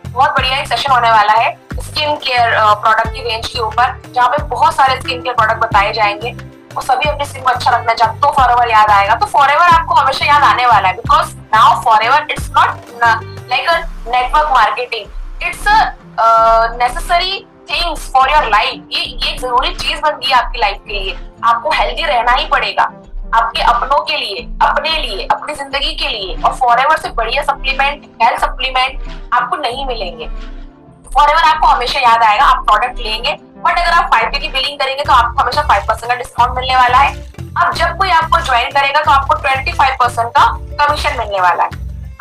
बहुत बढ़िया एक सेशन होने वाला है स्किन केयर प्रोडक्ट की रेंज के ऊपर, जहाँ पे बहुत सारे स्किन केयर प्रोडक्ट बताए जाएंगे, वो सभी अपनी स्किन को अच्छा रखना चाहते तो फॉरएवर याद आएगा। तो फॉरएवर आपको हमेशा याद आने वाला है, because now forever it's not like a network marketing, it's a necessary things for your life. ये एक जरूरी चीज बन गई आपकी लाइफ के लिए, आपको हेल्दी रहना ही पड़ेगा आपके अपनों के लिए, अपने लिए, अपनी जिंदगी के लिए, और फॉरएवर से बढ़िया सप्लीमेंट, हेल्थ सप्लीमेंट आपको नहीं मिलेंगे। फॉरएवर आपको हमेशा याद आएगा, आप प्रोडक्ट लेंगे, बट अगर आप 5K की बिलिंग करेंगे तो आपको हमेशा 5% का डिस्काउंट मिलने वाला है। अब जब कोई आपको ज्वाइन करेगा तो आपको 25% का कमीशन मिलने वाला है,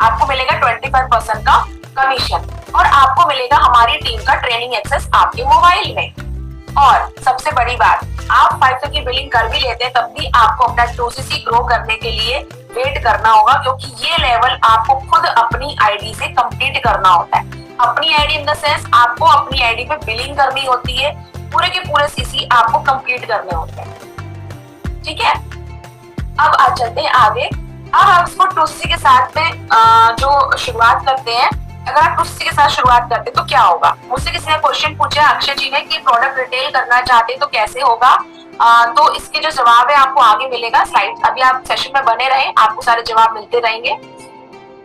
आपको मिलेगा 25% का कमीशन, और आपको मिलेगा हमारी टीम का ट्रेनिंग एक्सेस आपके मोबाइल में। और सबसे बड़ी बात, आप 5K की बिलिंग कर भी लेते हैं तब भी आपको अपना 2cc ग्रो करने के लिए वेट करना होगा, क्योंकि ये लेवल आपको खुद अपनी आईडी से कंप्लीट करना होता है। अपनी आईडी इन द सेंस आपको अपनी आईडी पे बिलिंग करनी होती है, पूरे के पूरे सीसी आपको कंप्लीट करने होते हैं, ठीक है। अब आ चलते हैं आगे। अब आप इसको 2cc के साथ में जो शुरुआत करते हैं, अगर आप 2cc के साथ शुरुआत करते तो क्या होगा। मुझसे किसी ने क्वेश्चन पूछा अक्षय जी ने कि प्रोडक्ट रिटेल करना चाहते तो कैसे होगा, तो इसके जो जवाब है आपको आगे मिलेगा स्लाइड, अभी आप सेशन में बने रहें, आपको सारे जवाब मिलते रहेंगे।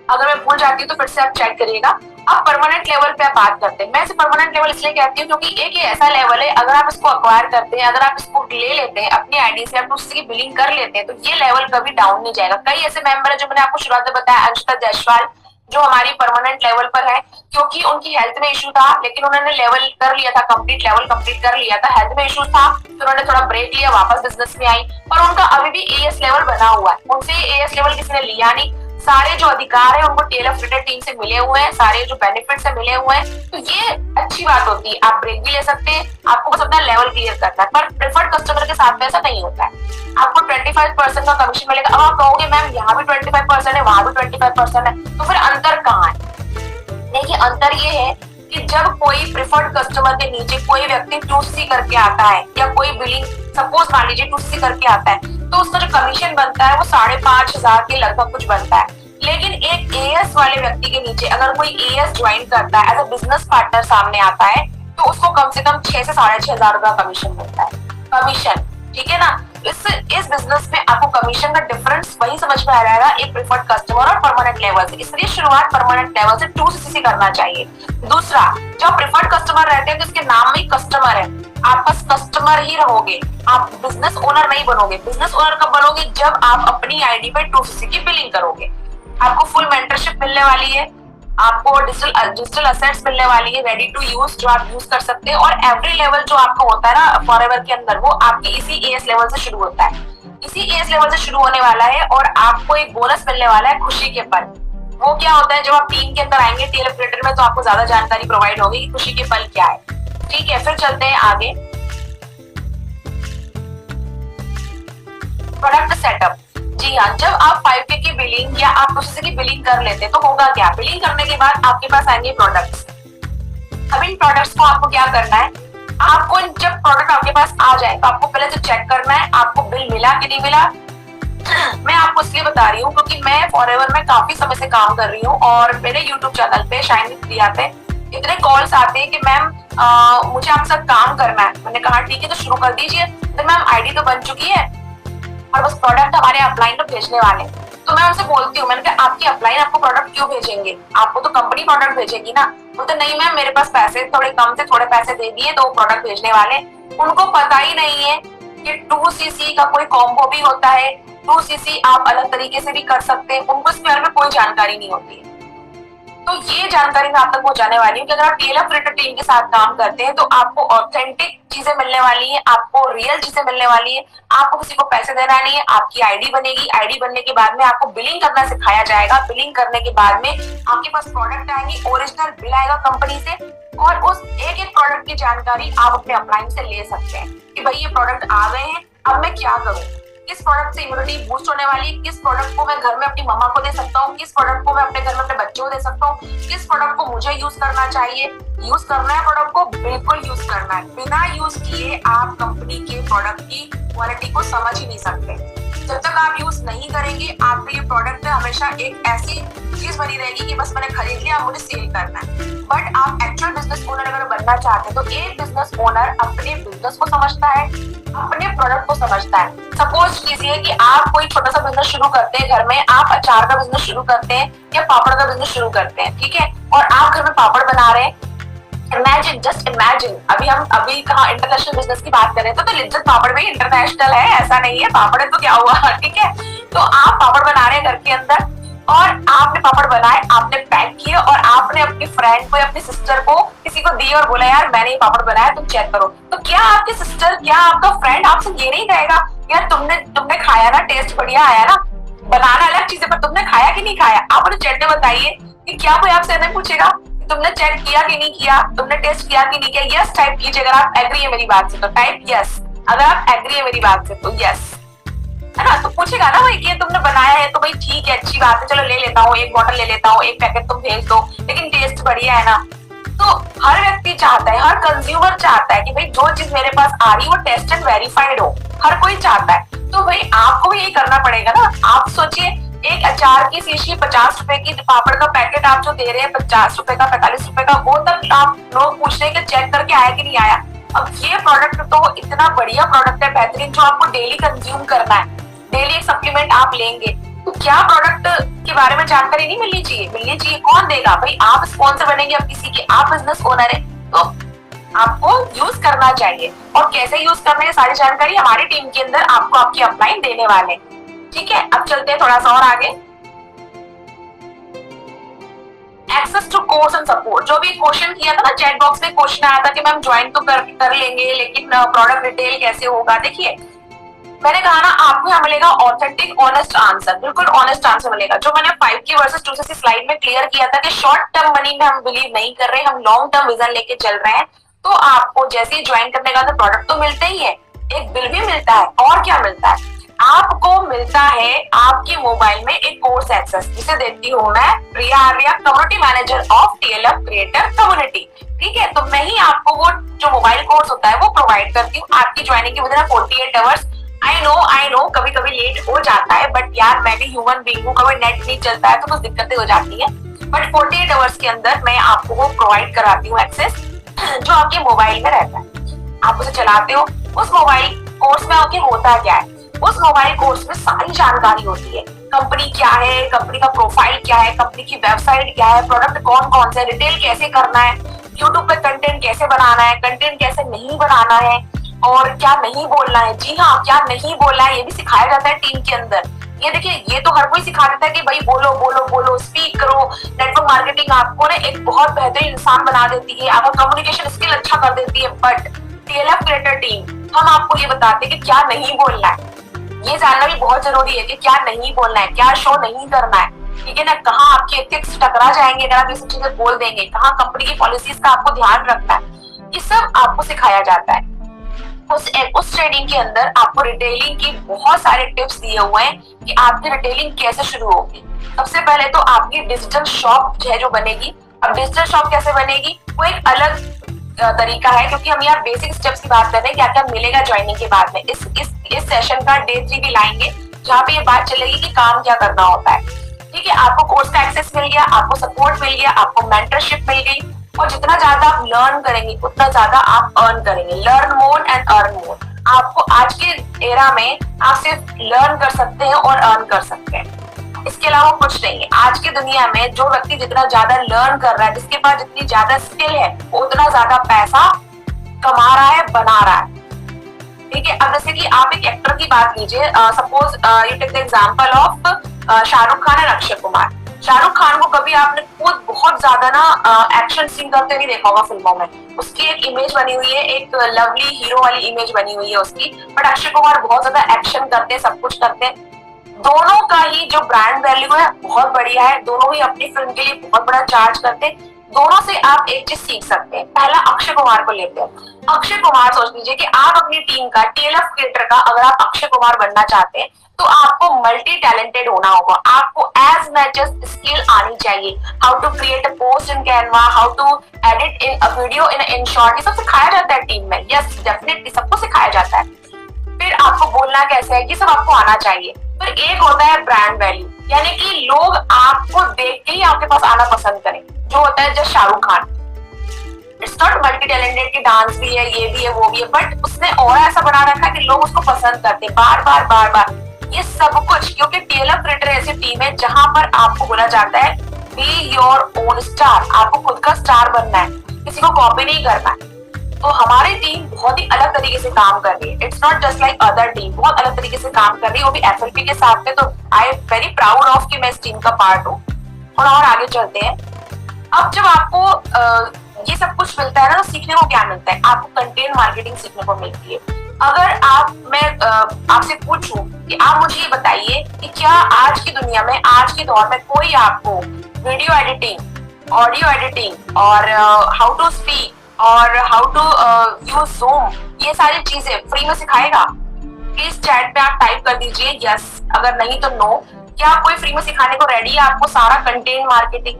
अगर मैं भूल जाती हूँ तो फिर से आप चेक करिएगा। अब परमानेंट लेवल पे आप बात करते हैं, मैं इसे परमानेंट लेवल इसलिए कहती हूँ क्योंकि एक ऐसा लेवल है, अगर आप इसको अक्वायर करते हैं, अगर आप इसको ले लेते हैं अपनी आईडी से, आप उसकी बिलिंग कर लेते हैं, तो ये लेवल कभी डाउन नहीं जाएगा। कई ऐसे मेंबर है जो मैंने आपको शुरुआत में बताया, अंशिता जायसवाल जो हमारी परमानेंट लेवल पर है, क्योंकि उनकी हेल्थ में इशू था, लेकिन उन्होंने लेवल कर लिया था, कंप्लीट लेवल कंप्लीट कर लिया था, हेल्थ में इशू था तो उन्होंने थोड़ा ब्रेक लिया, वापस बिजनेस में आई, पर उनका अभी भी AS लेवल बना हुआ है, उनसे AS लेवल किसी ने लिया नहीं। सारे जो अधिकार है उनको TLF रेटेड टीम से मिले हुए हैं, सारे जो बेनिफिट से मिले हुए हैं, तो ये अच्छी बात होती है। आप ब्रेक भी ले सकते हैं, आपको बस अपना लेवल क्लियर करना है, पर प्रेफर्ड कस्टमर के साथ में ऐसा नहीं होता है। आपको 25% का कमीशन मिलेगा। अब आप कहोगे मैम यहाँ भी 25% है, वहां भी 25% है, तो फिर अंतर कहाँ है। देखिए अंतर ये है कि जब कोई प्रेफर्ड कस्टमर के नीचे कोई व्यक्ति 2cc करके आता है, या कोई बिलिंग सपोज मान लीजिए 2cc करके आता है, तो उसका जो कमीशन बनता है वो 5,500 के लगभग कुछ बनता है। लेकिन एक AS वाले व्यक्ति के नीचे अगर कोई AS ज्वाइन करता है, एज अ बिजनेस पार्टनर सामने आता है, तो उसको कम से कम 6 से 6,500 रुपया कमीशन मिलता है, कमीशन, ठीक है ना। इस बिजनेस में आपको कमीशन का डिफरेंस वही समझ में आ जाएगा एक प्रीफर्ड कस्टमर और परमानेंट लेवल से। इसलिए शुरुआत परमानेंट लेवल से 2cc से करना चाहिए। दूसरा, जब प्रीफर्ड कस्टमर रहते हैं तो इसके नाम में कस्टमर है, आप बस कस्टमर ही रहोगे, आप बिजनेस ओनर नहीं बनोगे। बिजनेस ओनर कब बनोगे? जब आप अपनी आईडी पे 2cc की बिलिंग करोगे। आपको फुल मेंटरशिप मिलने वाली है, आपको डिजिटल असेट्स मिलने वाली है रेडी टू यूज, जो आप यूज कर सकते हैं। और एवरी लेवल जो आपका होता है ना फॉरएवर के अंदर, वो आपकी इसी एएस लेवल से शुरू होता है, इसी एएस लेवल से शुरू होने वाला है। और आपको एक बोनस मिलने वाला है, खुशी के पल। वो क्या होता है? जब आप टीम के अंदर आएंगे टीएलएफ क्रिएटर में, तो आपको ज्यादा जानकारी प्रोवाइड होगी खुशी के पल क्या है। ठीक है, फिर चलते हैं आगे। Product setup. जी हाँ, जब आप 5K की बिलिंग या आप दूसरे की बिलिंग कर लेते हैं तो होगा क्या? बिलिंग करने के बाद आपके पास आएंगे प्रोडक्ट्स। अब इन प्रोडक्ट्स को आपको क्या करना है? आपको जब प्रोडक्ट आपके पास आ जाए तो आपको पहले तो चेक करना है आपको बिल मिला कि नहीं मिला। मैं आपको इसलिए बता रही हूँ क्योंकि मैं फॉरएवर में काफी समय से काम कर रही हूँ और मेरे यूट्यूब चैनल पे शाइन विद प्रिया पे इतने कॉल्स आते हैं कि मैम मुझे आपके साथ काम करना है। मैंने कहा ठीक है तो शुरू कर दीजिए। तो मैम आईडी तो बन चुकी है और बस प्रोडक्ट हमारे अपलाइन को भेजने वाले। तो मैं उनसे बोलती हूँ, मैंने कहा आपकी अपलाइन आपको प्रोडक्ट क्यों भेजेंगे? आपको तो कंपनी प्रोडक्ट भेजेगी ना। बोलते नहीं मैम मेरे पास पैसे थोड़े कम थे, थोड़े पैसे दे दिए तो प्रोडक्ट भेजने वाले। उनको पता ही नहीं है कि 2cc का कोई कॉम्बो भी होता है, 2cc आप अलग तरीके से भी कर सकते हैं। उनको इसके बारे में कोई जानकारी नहीं होती है। तो ये जानकारी मैं आप तक पहुंचाने वाली हूँ कि अगर आप टीएलएफ क्रिएटर टीम के साथ काम करते हैं तो आपको ऑथेंटिक चीजें मिलने वाली है, आपको रियल चीजें मिलने वाली है। आपको किसी को पैसे देना नहीं है, आपकी आईडी बनेगी। आईडी बनने के बाद में आपको बिलिंग करना सिखाया जाएगा। बिलिंग करने के बाद में आपके पास प्रोडक्ट आएंगे, ओरिजिनल बिल आएगा कंपनी से और उस एक एक प्रोडक्ट की जानकारी आप अपने अपलाइन से ले सकते हैं कि भाई ये प्रोडक्ट आ गए हैं, अब मैं क्या करूँ, किस प्रोडक्ट से इम्यूनिटी बूस्ट होने वाली है, किस प्रोडक्ट को मैं घर में अपनी मम्मा को दे सकता हूँ, किस प्रोडक्ट को मैं अपने घर में अपने बच्चों को दे सकता हूँ, किस प्रोडक्ट को मुझे यूज करना चाहिए। यूज करना है प्रोडक्ट को, बिल्कुल यूज करना है। बिना यूज किए आप कंपनी के प्रोडक्ट की क्वालिटी को समझ ही नहीं सकते। जब तक आप यूज नहीं करेंगे आपका ये प्रोडक्ट हमेशा एक ऐसी चीज बनी रहेगी कि बस मैंने खरीद लिया मुझे सेल करना है। बट आप एक्चुअल बिजनेस ओनर अगर बनना चाहते हैं तो एक बिजनेस ओनर अपने बिजनेस को समझता है, अपने प्रोडक्ट को समझता है। सपोज कीजिए कि आप कोई छोटा सा बिजनेस शुरू करते हैं घर में, आप अचार का बिजनेस शुरू करते हैं या पापड़ का बिजनेस शुरू करते हैं, ठीक है, और आप घर में पापड़ बना रहे हैं। इमेजिन, जस्ट इमेजिन, अभी कहाँ इंटरनेशनल बिजनेस की बात करें तो लिज्जत पापड़ भी इंटरनेशनल है, ऐसा नहीं है। पापड़ है तो क्या हुआ, ठीक है। तो आप पापड़ बना रहे हैं घर के अंदर और आपने पापड़ बनाए, आपने पैक किए और आपने अपनी फ्रेंड को या अपनी सिस्टर को किसी को दिए और बोला यार मैंने ये पापड़ बनाया तुम चेक करो। तो क्या आपकी सिस्टर, क्या आपका फ्रेंड आपसे ये नहीं कहेगा यार तुमने खाया ना, टेस्ट बढ़िया आया ना? बनाना अलग चीज है पर तुमने खाया कि नहीं खाया? आप उन्हें चेक में बताइए कि क्या कोई आपसे नहीं पूछेगा तुमने चेक किया कि नहीं किया, तुमने टेस्ट किया कि नहीं किया? यस टाइप कीजिए अगर आप एग्री है मेरी बात से तो टाइप यस, अगर आप एग्री है मेरी बात से तो यस, है ना। तो पूछेगा ना भाई कि तुमने बनाया है तो भाई ठीक है अच्छी बात है, चलो ले लेता हूँ, एक बॉटल ले लेता हूँ, एक पैकेट तुम भेज दो, लेकिन टेस्ट बढ़िया है ना। तो हर व्यक्ति चाहता है, हर कंज्यूमर चाहता है कि भाई जो चीज मेरे पास आ रही है वो टेस्ट एंड वेरीफाइड हो, हर कोई चाहता है। तो भाई आपको भी यही करना पड़ेगा ना। आप सोचिए एक अचार की शीशी 50 रुपए की, पापड़ का पैकेट आप जो दे रहे हैं 50 रुपए का, 45 रुपए का, वो तक आप लोग पूछ रहे हैं कि चेक करके आया कि नहीं आया। अब ये प्रोडक्ट तो इतना बढ़िया प्रोडक्ट है, बेहतरीन, जो आपको डेली कंज्यूम करना है, डेली एक सप्लीमेंट आप लेंगे। तो क्या प्रोडक्ट के बारे में जानकारी नहीं मिलनी चाहिए? मिलनी चाहिए। कौन देगा भाई? आप स्पॉन्सर बनेंगे अब किसी के, आप बिजनेस ओनर है तो आपको यूज करना चाहिए। और कैसे यूज करने की सारी जानकारी हमारी टीम के अंदर आपको आपकी अपलाइन देने वाले, ठीक है। अब चलते हैं थोड़ा सा और आगे। Access to course and support, जो भी क्वेश्चन किया था ना चैट बॉक्स में, क्वेश्चन आया था कि मैम ज्वाइन तो कर लेंगे लेकिन प्रोडक्ट डिटेल कैसे होगा। देखिए मैंने कहा ना आपको यहाँ मिलेगा ऑथेंटिक ऑनेस्ट आंसर, बिल्कुल ऑनेस्ट आंसर मिलेगा। जो मैंने 5K वर्सेस 2cc स्लाइड में क्लियर किया था कि शॉर्ट टर्म मनी में हम बिलीव नहीं कर रहे, हम लॉन्ग टर्म विजन लेके चल रहे हैं। तो आपको जैसे ही ज्वाइन करने का तो प्रोडक्ट तो मिलते ही है, एक बिल भी मिलता है। और क्या मिलता है? आपको मिलता है आपके मोबाइल में एक कोर्स एक्सेस, जिसे देती हूँ मैं Priya Arya, community manager of TLF creator community, ठीक है। तो मैं ही आपको वो जो मोबाइल कोर्स होता है वो प्रोवाइड करती हूँ आपकी ज्वाइनिंग के विदिन 48 आवर्स। आई नो कभी कभी लेट हो जाता है, बट यार मैं भी ह्यूमन बीइंग हूँ, कभी नेट नहीं चलता है तो कुछ दिक्कतें हो जाती है। बट 48 आवर्स के अंदर मैं आपको वो प्रोवाइड कराती हूँ एक्सेस, जो आपके मोबाइल में रहता है, आप उसे चलाते हो। उस मोबाइल कोर्स में आपके होता होता क्या है। उस मोबाइल कोर्स में सारी जानकारी होती है, कंपनी क्या है, कंपनी का प्रोफाइल क्या है, कंपनी की वेबसाइट क्या है, प्रोडक्ट कौन कौन से, रिटेल कैसे करना है, यूट्यूब पे कंटेंट कैसे बनाना है, कंटेंट कैसे नहीं बनाना है, और क्या नहीं बोलना है। जी हाँ, क्या नहीं बोलना है ये भी सिखाया जाता है टीम के अंदर। ये देखिए, ये तो हर कोई सिखा देता है कि भाई बोलो बोलो बोलो, स्पीक करो। नेटवर्क मार्केटिंग आपको ना एक बहुत बेहतरीन इंसान बना देती है, आपका कम्युनिकेशन स्किल अच्छा कर देती है। बट टीएलएफ क्रिएटर टीम हम आपको ये बताते हैं कि क्या नहीं बोलना है। ये जानना भी बहुत जरूरी है कि क्या नहीं बोलना है, क्या शो नहीं करना है, ठीक है ना। कहाँ आपके एथिक्स टकरा जाएंगे अगर आप ये सब चीजें बोल देंगे, कहाँ कंपनी की पॉलिसीज का आपको ध्यान रखना है, ये सब आपको सिखाया जाता है। उस ट्रेनिंग के अंदर आपको रिटेलिंग की बहुत सारे टिप्स दिए हुए हैं कि आपकी रिटेलिंग कैसे शुरू होगी। सबसे पहले तो आपकी डिजिटल शॉप है जो बनेगी। अब डिजिटल शॉप कैसे बनेगी वो एक अलग तरीका है, क्योंकि हम यहाँ बेसिक स्टेप्स की बात कर रहे हैं, क्या क्या मिलेगा ज्वाइनिंग के बाद में। इस सेशन का डे 3 भी लाएंगे जहाँ पे ये बात चलेगी कि काम क्या करना होता है, ठीक है। आपको कोर्स का एक्सेस मिल गया, आपको सपोर्ट मिल गया, आपको मेंटरशिप मिल गई, और जितना ज्यादा आप लर्न करेंगे उतना ज्यादा आप अर्न करेंगे। Learn more and earn more. आपको आज के एरा में आप सिर्फ लर्न कर सकते हैं और अर्न कर सकते हैं, इसके अलावा कुछ नहीं है। आज की दुनिया में जो व्यक्ति जितना ज्यादा लर्न कर रहा है, जिसके पास जितनी ज्यादा स्किल है, वो उतना ज्यादा पैसा कमा रहा है, बना रहा है, ठीक है। अब जैसे कि आप एक एक्टर की बात कीजिए, suppose you take the example of Shahrukh Khan और अक्षय कुमार। शाहरुख खान को कभी आपने खुद बहुत ज्यादा ना एक्शन सीन करते नहीं देखा होगा फिल्मों में। उसकी एक इमेज बनी हुई है, एक लवली हीरो वाली इमेज बनी हुई है उसकी। बट अक्षय कुमार बहुत ज्यादा एक्शन करते हैं, सब कुछ करते हैं। दोनों का ही जो ब्रांड वैल्यू है बहुत बढ़िया है, दोनों ही अपनी फिल्म के लिए बहुत बड़ा चार्ज करते हैं। दोनों से आप एक चीज सीख सकते हैं। पहला अक्षय कुमार को लेते हैं। अक्षय कुमार, सोच लीजिए कि आप अपनी टीम का, टीएलएफ क्रिएटर का अगर आप अक्षय कुमार बनना चाहते हैं तो आपको मल्टी टैलेंटेड होना होगा। आपको एज मच एज स्किल आनी चाहिए। How to create a post in Canva, how to edit in a video in short, ये सब सिखाया जाता है टीम में। यस, डेफिनेटली सबको सिखाया जाता है। फिर आपको बोलना कैसे है, ये सब आपको आना चाहिए। फिर एक होता है ब्रांड वैल्यू, यानी कि लोग आपको देख के ही आपके पास आना पसंद करें, जो होता है जैसे Shahrukh Khan. It's not multi talented की डांस भी है, ये भी है, वो भी है, बट उसने और ऐसा बना रखा है कि लोग उसको पसंद करते हैं बार बार बार बार। ये सब कुछ क्योंकि टीएलएफ क्रिएटर ऐसी टीम है जहां पर आपको बोला जाता है बी योर ओन स्टार। आपको खुद का स्टार बनना है, किसी को कॉपी नहीं करना है। तो हमारी टीम बहुत ही अलग तरीके से काम कर रही है। It's not just like other team, बहुत अलग तरीके से काम कर रही है, वो भी एफएलपी के साथ में। तो I am very proud of कि मैं इस टीम का पार्ट हूँ। और आगे चलते हैं। अब जब आपको ये सब कुछ मिलता है ना, तो सीखने को क्या मिलता है? आपको कंटेंट मार्केटिंग सीखने को मिलती है। अगर मैं आपसे पूछूं कि आप मुझे ये बताइए कि क्या आज की दुनिया में, आज के दौर में कोई आपको वीडियो एडिटिंग, ऑडियो एडिटिंग और हाउ टू स्पीक और हाउ टू यूज ज़ूम, ये सारी चीजें फ्री में सिखाएगा? प्लीज चैट पे आप टाइप कर दीजिए यस, अगर नहीं तो नो। क्या कोई फ्री में सिखाने को रेडी है आपको सारा कंटेंट मार्केटिंग?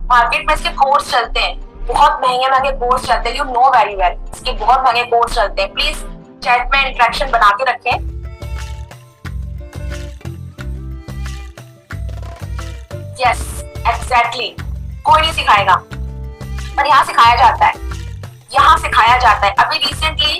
मार्केट में इसके कोर्स चलते हैं, बहुत महंगे महंगे कोर्स चलते हैं, यू नो वेरी वेल, इसके बहुत महंगे कोर्स चलते हैं। प्लीज चैट में इंटरेक्शन बना के रखें। यस, एग्जैक्टली, कोई नहीं सिखाएगा, पर यहाँ सिखाया जाता है, यहाँ सिखाया जाता है। अभी रिसेंटली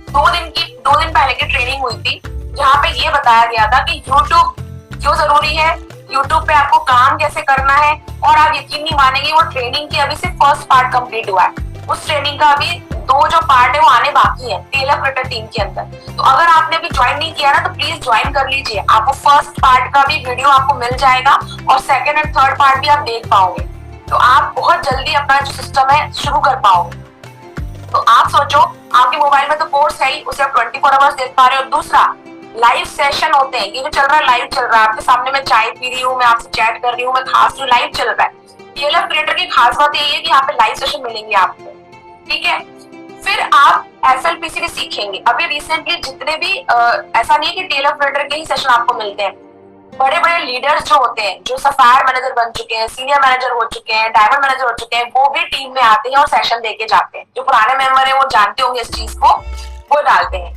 2 दिन पहले की ट्रेनिंग हुई थी जहाँ पे ये बताया गया था कि यूट्यूब क्यों जरूरी है, यूट्यूब पे आपको काम कैसे करना है। और आप यकीन नहीं मानेंगे, वो ट्रेनिंग की अभी से फर्स्ट पार्ट कंप्लीट हुआ है। उस ट्रेनिंग का अभी 2 जो पार्ट है वो आने बाकी है टीएलएफ क्रिएटर टीम के अंदर। तो अगर आपने अभी ज्वाइन नहीं किया ना, तो प्लीज ज्वाइन कर लीजिए। आपको फर्स्ट पार्ट का भी वीडियो आपको मिल जाएगा और सेकेंड एंड थर्ड पार्ट भी आप देख पाओगे। तो आप बहुत जल्दी अपना जो सिस्टम है शुरू कर पाओगे। तो आप सोचो, आपके मोबाइल में तो कोर्स है ही, उसे आप 24 आवर्स देख पा रहे हो। दूसरा, लाइव सेशन होते हैं, ये जो चल रहा है लाइव चल रहा है, आपके सामने मैं चाय पी रही हूँ, मैं आपसे चैट कर रही हूँ, मैं खास लाइव चल रहा है। टीएलएफ क्रिएटर की खास बात यही है कि यहाँ पे लाइव सेशन मिलेंगे आपको, ठीक है। फिर आप एफएलपीसी भी सीखेंगे। अभी रिसेंटली जितने भी ऐसा नहीं है कि टीएलएफ क्रिएटर के ही सेशन आपको मिलते हैं, बड़े बड़े लीडर्स जो होते हैं, जो सफायर मैनेजर बन चुके हैं, सीनियर मैनेजर हो चुके हैं, डायमंड मैनेजर हो चुके हैं, वो भी टीम में आते हैं और सेशन देके जाते हैं। जो पुराने मेंबर है वो जानते होंगे इस चीज को, वो डालते हैं,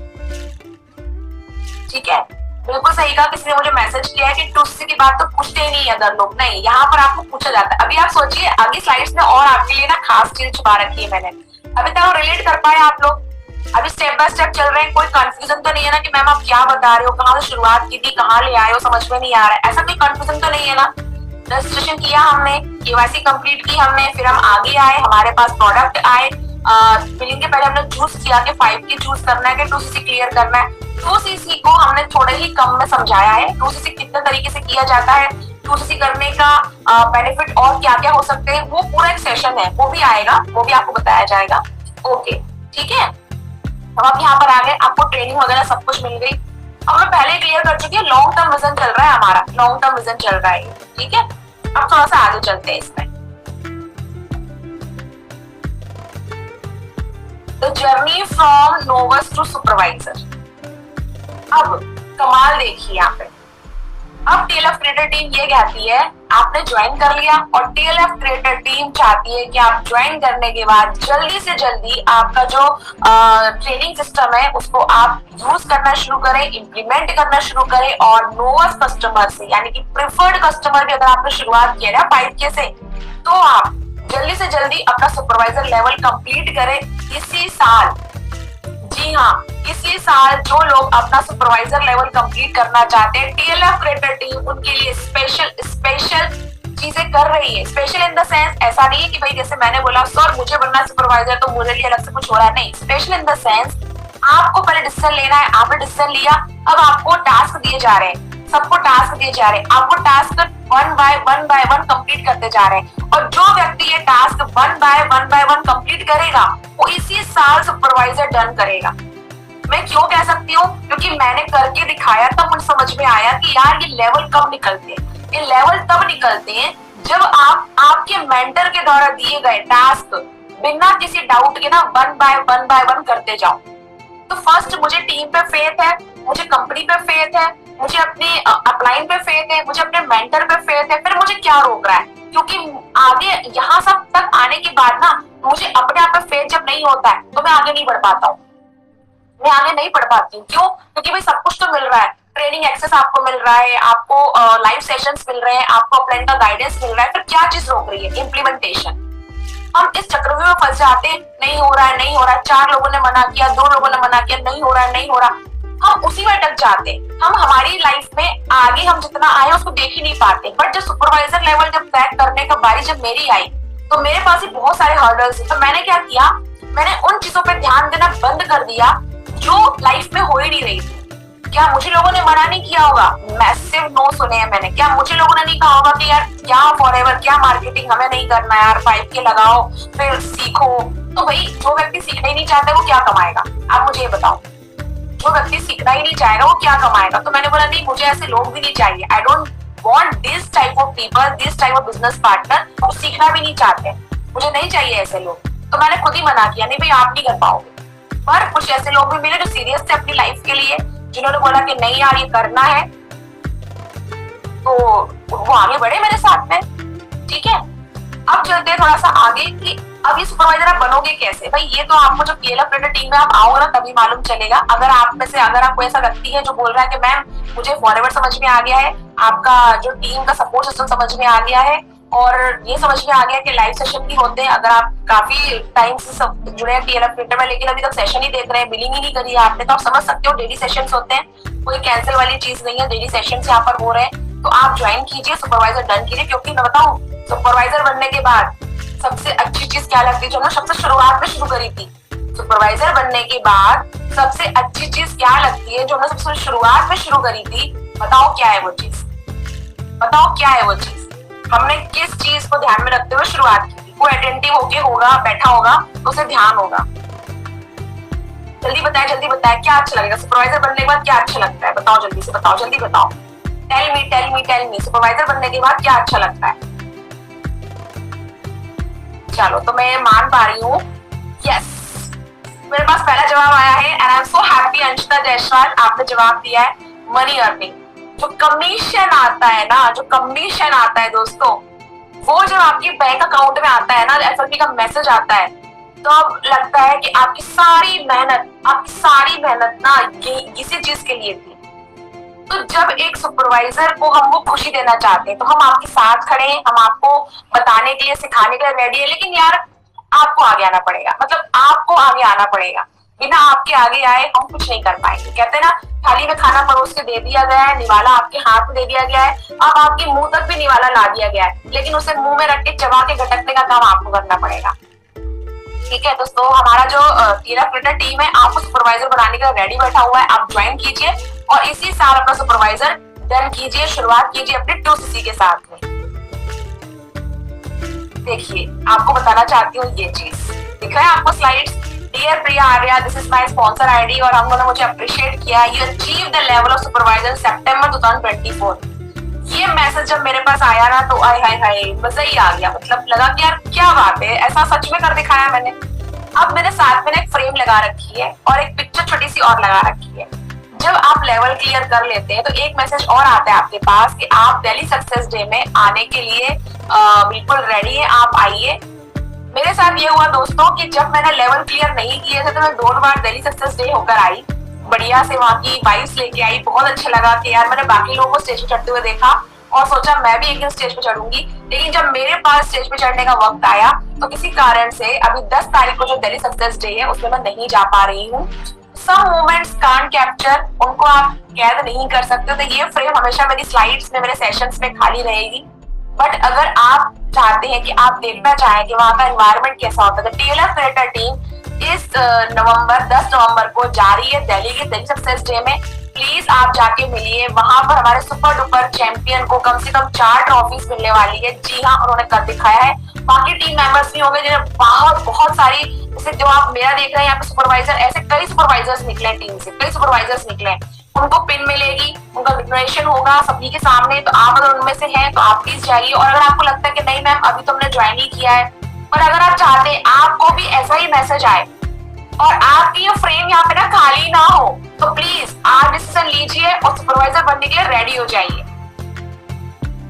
ठीक है। बिल्कुल सही कहा, किसी ने मुझे मैसेज किया है कि टुस्सी की बात तो पूछते ही नहीं अदर लोग, नहीं, यहाँ पर आपको पूछा जाता है। अभी आप सोचिए, आगे स्लाइड्स में और आपके लिए ना खास चीज छुपा रखी है मैंने, अभी तक रिलेट कर पाए आप लोग? अभी स्टेप बाय स्टेप चल रहे हैं, कोई कंफ्यूजन तो नहीं है ना कि मैम आप क्या बता रहे हो, कहाँ से शुरुआत की थी, कहाँ ले आए हो, समझ में नहीं आ रहा है, ऐसा कोई कंफ्यूजन तो नहीं है ना। रजिस्ट्रेशन किया हमने, केवाईसी कंप्लीट की हमने, फिर हम आगे आए, हमारे पास प्रोडक्ट आए। बिलिंग के पहले हमने चूज किया कि 5 की चूज करना है कि 2cc क्लियर करना है। 2cc को हमने थोड़े ही कम में समझाया है, 2cc कितने तरीके से किया जाता है, 2cc करने का बेनिफिट और क्या क्या हो सकते हैं, वो पूरा एक सेशन है, वो भी आएगा, वो भी आपको बताया जाएगा। ओके ठीक है, अब आप यहाँ पर आ गए, आपको ट्रेनिंग वगैरह सब कुछ मिल गई। अब मैं पहले क्लियर कर चुकी है, लॉन्ग टर्म विजन चल रहा है हमारा, लॉन्ग टर्म विजन चल रहा है, ठीक है। अब थोड़ा सा आगे चलते हैं इसमें। The journey from novice to supervisor. अब कमाल देखिए यहाँ पे, अब टीएलएफ क्रिएटर टीम ये कहती है आपने ज्वाइन कर लिया, और टीएलएफ क्रिएटर टीम चाहती है कि आप ज्वाइन करने के बाद जल्दी से जल्दी आपका जो ट्रेनिंग सिस्टम है उसको आप यूज करना शुरू करें, इंप्लीमेंट करना शुरू करें, और नोविस कस्टमर से यानी कि प्रिफर्ड कस्टमर भी अगर आपने शुरुआत किया ना 5K से, तो आप जल्दी से जल्दी अपना सुपरवाइजर लेवल कंप्लीट करें इसी साल। जी हाँ, इसी साल जो लोग अपना सुपरवाइजर लेवल कंप्लीट करना चाहते हैं, टीएलएफ क्रिएटर टीम उनके लिए स्पेशल चीजें कर रही है। स्पेशल इन द सेंस, ऐसा नहीं है कि भाई जैसे मैंने बोला सर मुझे बनना सुपरवाइजर तो मुझे लिए अलग से कुछ हो रहा है, नहीं। स्पेशल इन द सेंस, आपको पहले डिसीजन लेना है, आपने डिसीजन लिया, अब आपको टास्क दिए जा रहे हैं, सबको टास्क दिए जा रहे हैं, आपको task one by one complete करते जा रहे हैं, और जो व्यक्ति ये task one by one complete करेगा वो इसी साल सुपरवाइजर डन करेगा। मैं क्यों कह सकती हूँ, क्योंकि मैंने करके दिखाया, तब मुझे समझ में आया कि यार ये लेवल कब निकलते हैं। ये लेवल तब निकलते हैं जब आप आपके मेंटर के द्वारा दिए गए टास्क बिना किसी डाउट के ना वन बाय वन करते जाओ। तो फर्स्ट मुझे टीम पे फेथ है, मुझे कंपनी पे फेथ है, मुझे अपने अपलाइन पे फेथ है, मुझे अपने मेंटर पे फेथ है, फिर मुझे क्या रोक रहा है? क्योंकि आगे यहाँ सब तक आने के बाद ना मुझे अपने आप पे फेथ जब नहीं होता है तो मैं आगे नहीं बढ़ पाता हूँ, मैं आगे नहीं बढ़ पाती हूँ। क्यों? क्योंकि भाई सब कुछ तो मिल रहा है, ट्रेनिंग एक्सेस आपको मिल रहा है, आपको लाइव सेशंस मिल रहे हैं, आपको अपलाइन का गाइडेंस मिल रहा है, फिर क्या चीज रोक रही है? इम्प्लीमेंटेशन। हम इस चक्रव्यूह में फंस जाते हैं, नहीं हो रहा है, नहीं हो रहा है, 4 लोगों ने मना किया, 2 लोगों ने मना किया, नहीं हो रहा है, नहीं हो रहा, हम उसी में अटक जाते हैं। हम हमारी लाइफ में आगे हम जितना आए उसको देख ही नहीं पाते। बट जब सुपरवाइजर लेवल जब क्रैक करने का बारी जब मेरी आई, तो मेरे पास ही बहुत सारे हर्डल्स थे। तो मैंने क्या किया, मैंने उन चीजों पे ध्यान देना बंद कर दिया जो लाइफ में हो ही नहीं रही थी। क्या मुझे लोगों ने मना नहीं किया होगा? मैसिव नो सुने हैं मैंने। क्या मुझे लोगों ने नहीं कहा होगा कि यार क्या फॉरएवर, क्या मार्केटिंग, हमें नहीं करना यार, 5K लगाओ फिर सीखो। तो भाई जो व्यक्ति सीखना ही नहीं चाहता वो क्या कमाएगा? आप मुझे ये बताओ, जो व्यक्ति सीखना ही नहीं चाहेगा वो क्या कमाएगा? तो मैंने बोला नहीं, मुझे ऐसे लोग भी नहीं चाहिए। I don't want this type of people, this type of business partner वो सीखना भी नहीं चाहते, मुझे नहीं चाहिए ऐसे लोग। तो मैंने खुद ही मना किया, नहीं भाई आप नहीं कर पाओगे। पर कुछ ऐसे लोग भी मिले जो सीरियस थे अपनी लाइफ के लिए, जिन्होंने बोला कि नहीं यार ये करना है, तो वो आगे बढ़े मेरे साथ में। ठीक है, अब चलते हैं थोड़ा सा आगे कि अब ये सुपरवाइजर आप बनोगे कैसे। भाई ये तो आपको जब टीएलएफ क्रिएटर टीम में आप आओगे ना तभी मालूम चलेगा। अगर आप में से अगर आपको ऐसा व्यक्ति है जो बोल रहा है कि मैम मुझे फॉरएवर समझ में आ गया है, आपका जो टीम का सपोर्ट सिस्टम समझ में आ गया है, और ये समझ में आ गया कि लाइव सेशन भी होते हैं। अगर आप काफी टाइम से सब जुड़े हैं टीएलएफ क्रिएटर में लेकिन अभी तक सेशन ही देख रहे हैं, बिलिंग ही नहीं करी है आपने, तो आप समझ सकते हो डेली सेशंस होते हैं, कोई कैंसिल वाली चीज नहीं है, डेली सेशंस यहाँ पर हो रहे हैं। तो आप ज्वाइन कीजिए, सुपरवाइजर डन कीजिए। क्योंकि मैं बताऊं, सुपरवाइजर बनने के बाद सबसे अच्छी चीज क्या लगती है, जो हमने सबसे शुरुआत में शुरू करी थी। सुपरवाइजर बनने के बाद सबसे अच्छी चीज क्या लगती है, जो हमने सबसे शुरुआत में शुरू करी थी? बताओ क्या है वो चीज, बताओ क्या है वो चीज? हमने किस चीज को ध्यान में रखते हुए शुरुआत की थी? वो अटेंटिव होके होगा, बैठा होगा तो उसे ध्यान होगा। जल्दी बताए क्या अच्छा लगेगा? सुपरवाइजर बनने के बाद क्या अच्छा लगता है? बताओ जल्दी से, बताओ जल्दी बताओ। टेल मी सुपरवाइजर बनने के बाद क्या अच्छा लगता है? चलो तो मैं मान पा रही हूँ, यस मेरे पास पहला जवाब आया है and I am so happy. Anshita Jaiswal आपने जवाब दिया है मनी अर्निंग। जो कमीशन आता है ना, जो कमीशन आता है दोस्तों, वो जब आपके बैंक अकाउंट में आता है ना, एफएलपी का मैसेज आता है, तो अब लगता है कि आपकी सारी मेहनत ना इसी चीज के लिए थी। तो जब एक सुपरवाइजर को हम वो खुशी देना चाहते हैं तो हम आपके साथ खड़े हैं, हम आपको बताने के लिए, सिखाने के लिए रेडी है, लेकिन यार आपको आगे आना पड़ेगा, मतलब आपको आगे आना पड़ेगा। बिना आपके आगे आए हम कुछ नहीं कर पाएंगे। कहते हैं ना, थाली में खाना परोस के दे दिया गया है, निवाला आपके हाथ में दे दिया गया है, अब आपके मुंह तक भी निवाला ला दिया गया है, लेकिन उसे मुंह में रख के चबा के गटकने का काम आपको करना पड़ेगा। ठीक है दोस्तों, हमारा जो TLF क्रिएटर टीम है आपको सुपरवाइजर बनाने का रेडी बैठा हुआ है, आप ज्वाइन कीजिए और इसी साल अपना सुपरवाइजर डन कीजिए, शुरुआत कीजिए अपने 2CC के साथ में। देखिए, आपको बताना चाहती हूँ ये चीज दिख रहा है आपको slides. Dear Priya Arya, this is my sponsor ID और हम लोगों ने मुझे अप्रिशिएट किया। You achieve the level of supervisor September 2024। ये मैसेज जब मेरे पास आया ना तो आय हाय हाय मजा ही आ गया। मतलब लगा कि यार क्या बात है, ऐसा सच में कर दिखाया मैंने। अब मेरे साथ में एक फ्रेम लगा रखी है और एक पिक्चर छोटी सी और लगा रखी है। जब आप लेवल क्लियर कर लेते हैं तो एक मैसेज और आता है आपके पास कि आप दिल्ली सक्सेस डे में आने के लिए बिल्कुल रेडी है, आप आइए। मेरे साथ ये हुआ दोस्तों कि जब मैंने लेवल क्लियर नहीं किए थे तो मैं 2 बार दिल्ली सक्सेस डे होकर आई, बढ़िया से वहां की वाइब्स लेके आई। बहुत अच्छा लगा कि यार मैंने बाकी लोगों को स्टेज पे चढ़ते हुए देखा और सोचा मैं भी एक दिन स्टेज पे चढ़ूंगी, लेकिन जब मेरे पास स्टेज पे चढ़ने का वक्त आया तो किसी कारण से अभी 10 तारीख को जो दिल्ली सक्सेस डे है उसमें मैं नहीं जा पा रही हूँ। सम मोमेंट्स कांट कैप्चर, उनको आप कैद नहीं कर सकते, तो ये फ्रेम हमेशा मेरी स्लाइड्स में, मेरे सेशंस में खाली रहेगी। बट अगर आप चाहते हैं कि आप देखना चाहें कि वहां का एनवायरनमेंट कैसा होता है, तो TLF क्रिएटर टीम इस 10 नवंबर को जा रही है दिल्ली के दिल्ली सक्सेस डे में। प्लीज आप जाके मिलिए, वहां पर हमारे सुपर डुपर चैंपियन को कम से कम 4 ट्रॉफीज मिलने वाली है। जी हाँ, उन्होंने कर दिखाया है। बाकी टीम मेंबर्स भी होंगे जिन्हें बहुत सारी, जैसे जो आप मेरा देख रहे हैं यहाँ पे सुपरवाइजर, ऐसे कई सुपरवाइजर्स निकले टीम से, कई सुपरवाइजर्स निकले। उनको पिन मिलेगी, उनका डिक्लेरेशन होगा सभी के सामने, तो आप अगर उनमें से हैं तो आप प्लीज जाइए। और अगर आपको लगता है कि नहीं मैम अभी तो हमने ज्वाइन ही किया है, पर अगर आप चाहते हैं आपको भी ऐसा ही मैसेज आए और आपकी ये फ्रेम यहाँ पे ना खाली ना हो, तो प्लीज आप डिसीजन लीजिए और सुपरवाइजर बनने के लिए रेडी हो जाइए।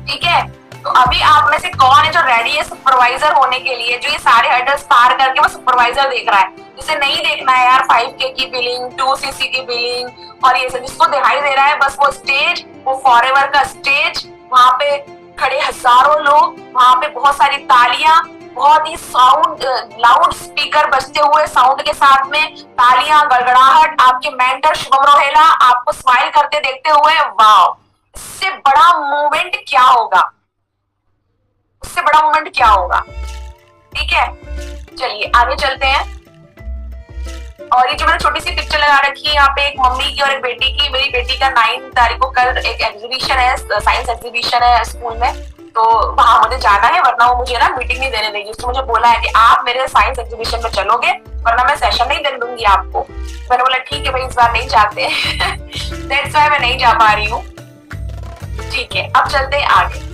ठीक है, तो अभी आप में से कौन है जो रेडी है सुपरवाइजर होने के लिए, जो ये सारे हर्डल्स पार करके वो सुपरवाइजर देख रहा है, जिसे नहीं देखना है यार 5K की बिलिंग, 2CC की बिलिंग और ये सब, जिसको दिखाई दे रहा है बस वो स्टेज, वो फॉरएवर का स्टेज, वहां पे खड़े हजारों लोग, वहां पे बहुत सारी तालियां, बहुत ही साउंड लाउड स्पीकर बजते हुए साउंड के साथ में तालियां, गड़गड़ाहट, आपके मेंटर शुभम रोहेला आपको स्माइल करते देखते हुए, वाओ, इससे बड़ा मोमेंट क्या होगा, उससे बड़ा मोमेंट क्या होगा। ठीक है, चलिए आगे चलते हैं। और ये जो मैंने छोटी सी पिक्चर लगा रखी है यहाँ पे, एक मम्मी की और एक बेटी की। मेरी बेटी का 9 तारीख को कल एक एग्जीबिशन है, साइंस एग्जीबिशन है स्कूल में, तो वहां मुझे जाना है, वरना वो मुझे ना मीटिंग नहीं देने देगी। उसने मुझे बोला है कि आप मेरे साइंस एग्जीबिशन में चलोगे वरना मैं सेशन नहीं देने दूंगी आपको। मैंने बोला ठीक है भाई, इस बार नहीं जाते दैट्स व्हाई मैं नहीं जा पा रही हूँ। ठीक है, अब चलते हैं आगे।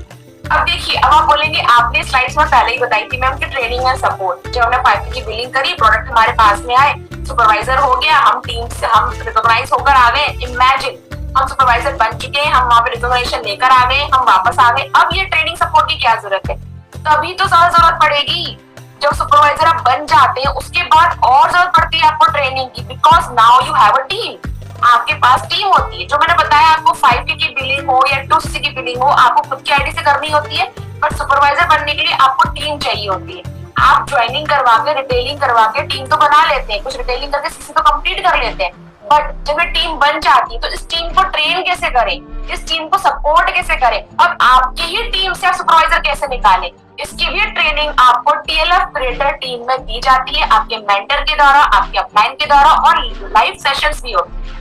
अब देखिए, अब आप बोलेंगे आपने स्लाइड्स में पहले ही बताई थी मैम की ट्रेनिंग एंड सपोर्ट। जब हमने 5K की बिलिंग करी, प्रोडक्ट हमारे पास में आए, सुपरवाइजर हो गया, हम टीम से हम रिकॉग्नाइज होकर आ गए। इमेजिन हम सुपरवाइजर बन चुके हैं, हम वहां पे रिकॉग्निशन लेकर आ गए, हम वापस आ गए। अब ये ट्रेनिंग सपोर्ट की क्या जरूरत है? तभी तो ज्यादा जरूरत पड़ेगी जब सुपरवाइजर आप बन जाते हैं, उसके बाद और जरूरत पड़ती है आपको ट्रेनिंग की, because now you have a team. आपके पास टीम होती है। जो मैंने बताया आपको 5K की बिलिंग हो या 2CC की बिलिंग हो, आपको खुद की आईडी से करनी होती है, पर सुपरवाइजर बनने के लिए आपको टीम चाहिए होती है। आप ज्वाइनिंग करवा के, रिटेलिंग करवा के टीम तो बना लेते हैं, कुछ रिटेलिंग करके CC तो कंप्लीट कर लेते हैं, बट जब ये टीम बन जाती है तो इस टीम को ट्रेन कैसे करें, इस टीम को सपोर्ट कैसे करें, अब आपकी ही टीम से आप सुपरवाइजर कैसे निकालें, इसकी भी ट्रेनिंग आपको TLF क्रिएटर टीम में दी जाती है, आपके मेंटर के द्वारा, आपके अपलाइन के द्वारा, और लाइव सेशंस भी होते हैं।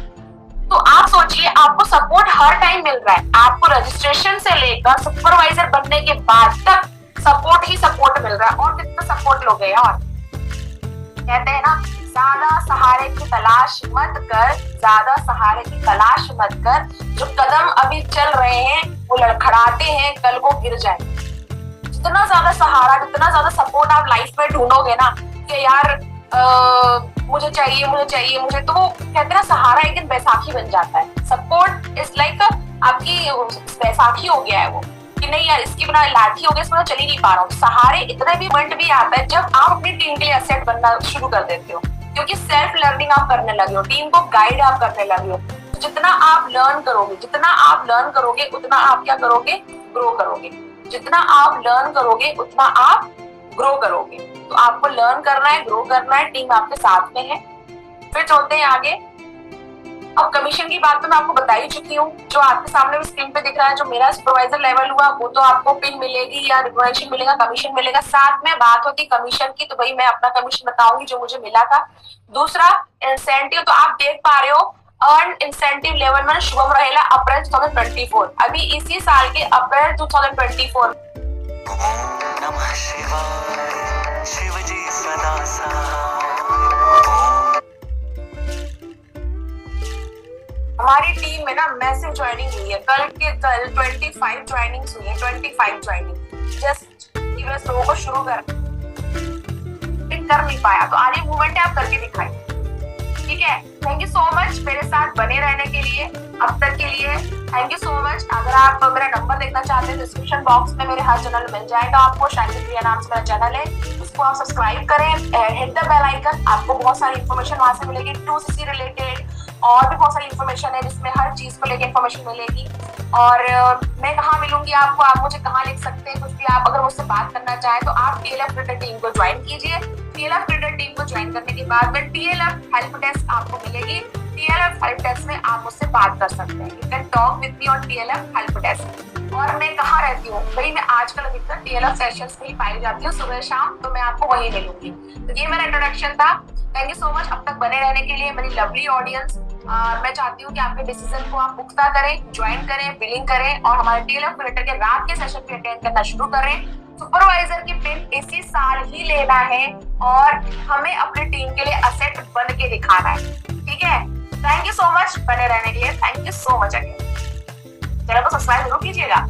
तो आप सोचिए, आपको सपोर्ट हर टाइम मिल रहा है, आपको रजिस्ट्रेशन से लेकर सुपरवाइजर बनने के बाद तक सपोर्ट ही सपोर्ट मिल रहा है। और कितना सपोर्ट लोगे यार, कहते हैं ना, ज्यादा सहारे की तलाश मत कर, ज्यादा सहारे की तलाश मत कर, जो कदम अभी चल रहे हैं वो लड़खड़ाते हैं, कल को गिर जाए। जितना ज्यादा सहारा, जितना ज्यादा सपोर्ट आप लाइफ में ढूंढोगे ना कि यार मुझे चाहिए, तो वो कहते हैं ना, सहारा एक दिन बैसाखी बन जाता है। सपोर्ट इज लाइक आपकी बैसाखी हो गया है वो, कि नहीं यार इसकी बिना लाठी हो गया, इसमें चल ही नहीं पा रहा हूँ। सहारे इतना भी मोमेंट भी आता है जब आप अपनी टीम के लिए एसेट बनना शुरू कर देते हो, क्योंकि सेल्फ लर्निंग आप करने लगे हो, टीम को गाइड आप करने लगे हो। तो जितना आप लर्न करोगे उतना आप क्या करोगे, ग्रो करोगे। जितना आप लर्न करोगे उतना आप ग्रो करोगे। तो आपको लर्न करना है, ग्रो करना है, टीम आपके साथ में है। फिर चलते हैं आगे। अब कमीशन की बात तो मैं आपको बता ही चुकी हूँ, जो आपके सामने भी स्क्रीन पे दिख रहा है, जो मेरा सुपरवाइजर लेवल हुआ वो तो आपको पिन मिलेगी या रिकॉग्निशन मिलेगा, कमीशन मिलेगा। साथ में बात होती कमीशन की, तो भाई मैं अपना कमीशन बताऊंगी जो मुझे मिला था। दूसरा इंसेंटिव, तो आप देख पा रहे हो अर्न इंसेंटिव लेवल 1 शुभम रहेला अप्रैल 2024, अभी इसी साल के अप्रैल 2024। नमः शिवाय, शिव जी सदा हमारी टीम में ना मैसिव ज्वाइनिंग हुई है, कल के कल 25 ज्वाइनिंग्स हुई है, 25 ज्वाइनिंग। जस्ट लोगों को शुरू कर नहीं पाया, तो आगे मूवमेंट है, आप करके दिखाइए, ठीक है। थैंक यू सो मच मेरे साथ बने रहने के लिए, अब तक के लिए थैंक यू सो मच। अगर आप मेरा नंबर देखना चाहते हैं, डिस्क्रिप्शन बॉक्स में मेरे हर चैनल मिल जाएगा आपको, शाइनी प्रिया नाम से मेरा चैनल है, उसको आप सब्सक्राइब करें, हिट द बेल आइकन, आपको बहुत सारी इन्फॉर्मेशन वहां से मिलेगी, 2CC रिलेटेड और भी बहुत सारी इन्फॉर्मेशन है, जिसमें हर चीज को लेकर इन्फॉर्मेशन मिलेगी। और मैं कहाँ मिलूंगी आपको, आप मुझे कहाँ लिख सकते हैं, कुछ भी आप अगर मुझसे बात करना चाहें तो आप TLF क्रिकेट टीम को ज्वाइन कीजिए। TLF क्रिकेट टीम को ज्वाइन करने के बाद में TLF हेल्प डेस्क आपको मिलेगी, TLF हेल्प डेस्क में आप मुझसे बात कर सकते हैं, you can talk with me on TLF help desk. और मैं कहाँ रहती हूँ भाई, मैं आजकल अधिकतर TLF सेशंस में ही पाई जाती हूँ, सुबह शाम, तो मैं आपको वहीं मिलूंगी। तो ये मेरा इंट्रोडक्शन था, थैंक यू सो मच अब तक बने रहने के लिए मेरी लवली ऑडियंस। मैं चाहती हूँ कि आपके डिसीजन को आप पुख्ता करें, ज्वाइन करें, बिलिंग करें और हमारे TLF क्रिकेटर के रात के सेशन पे अटेंड करना शुरू करें। सुपरवाइजर की पिन इसी साल ही लेना है और हमें अपनी टीम के लिए असेट बन के दिखाना है, ठीक है। थैंक यू सो मच बने रहने के लिए, thank you so much again. Channel को सब्सक्राइब जरूर कीजिएगा।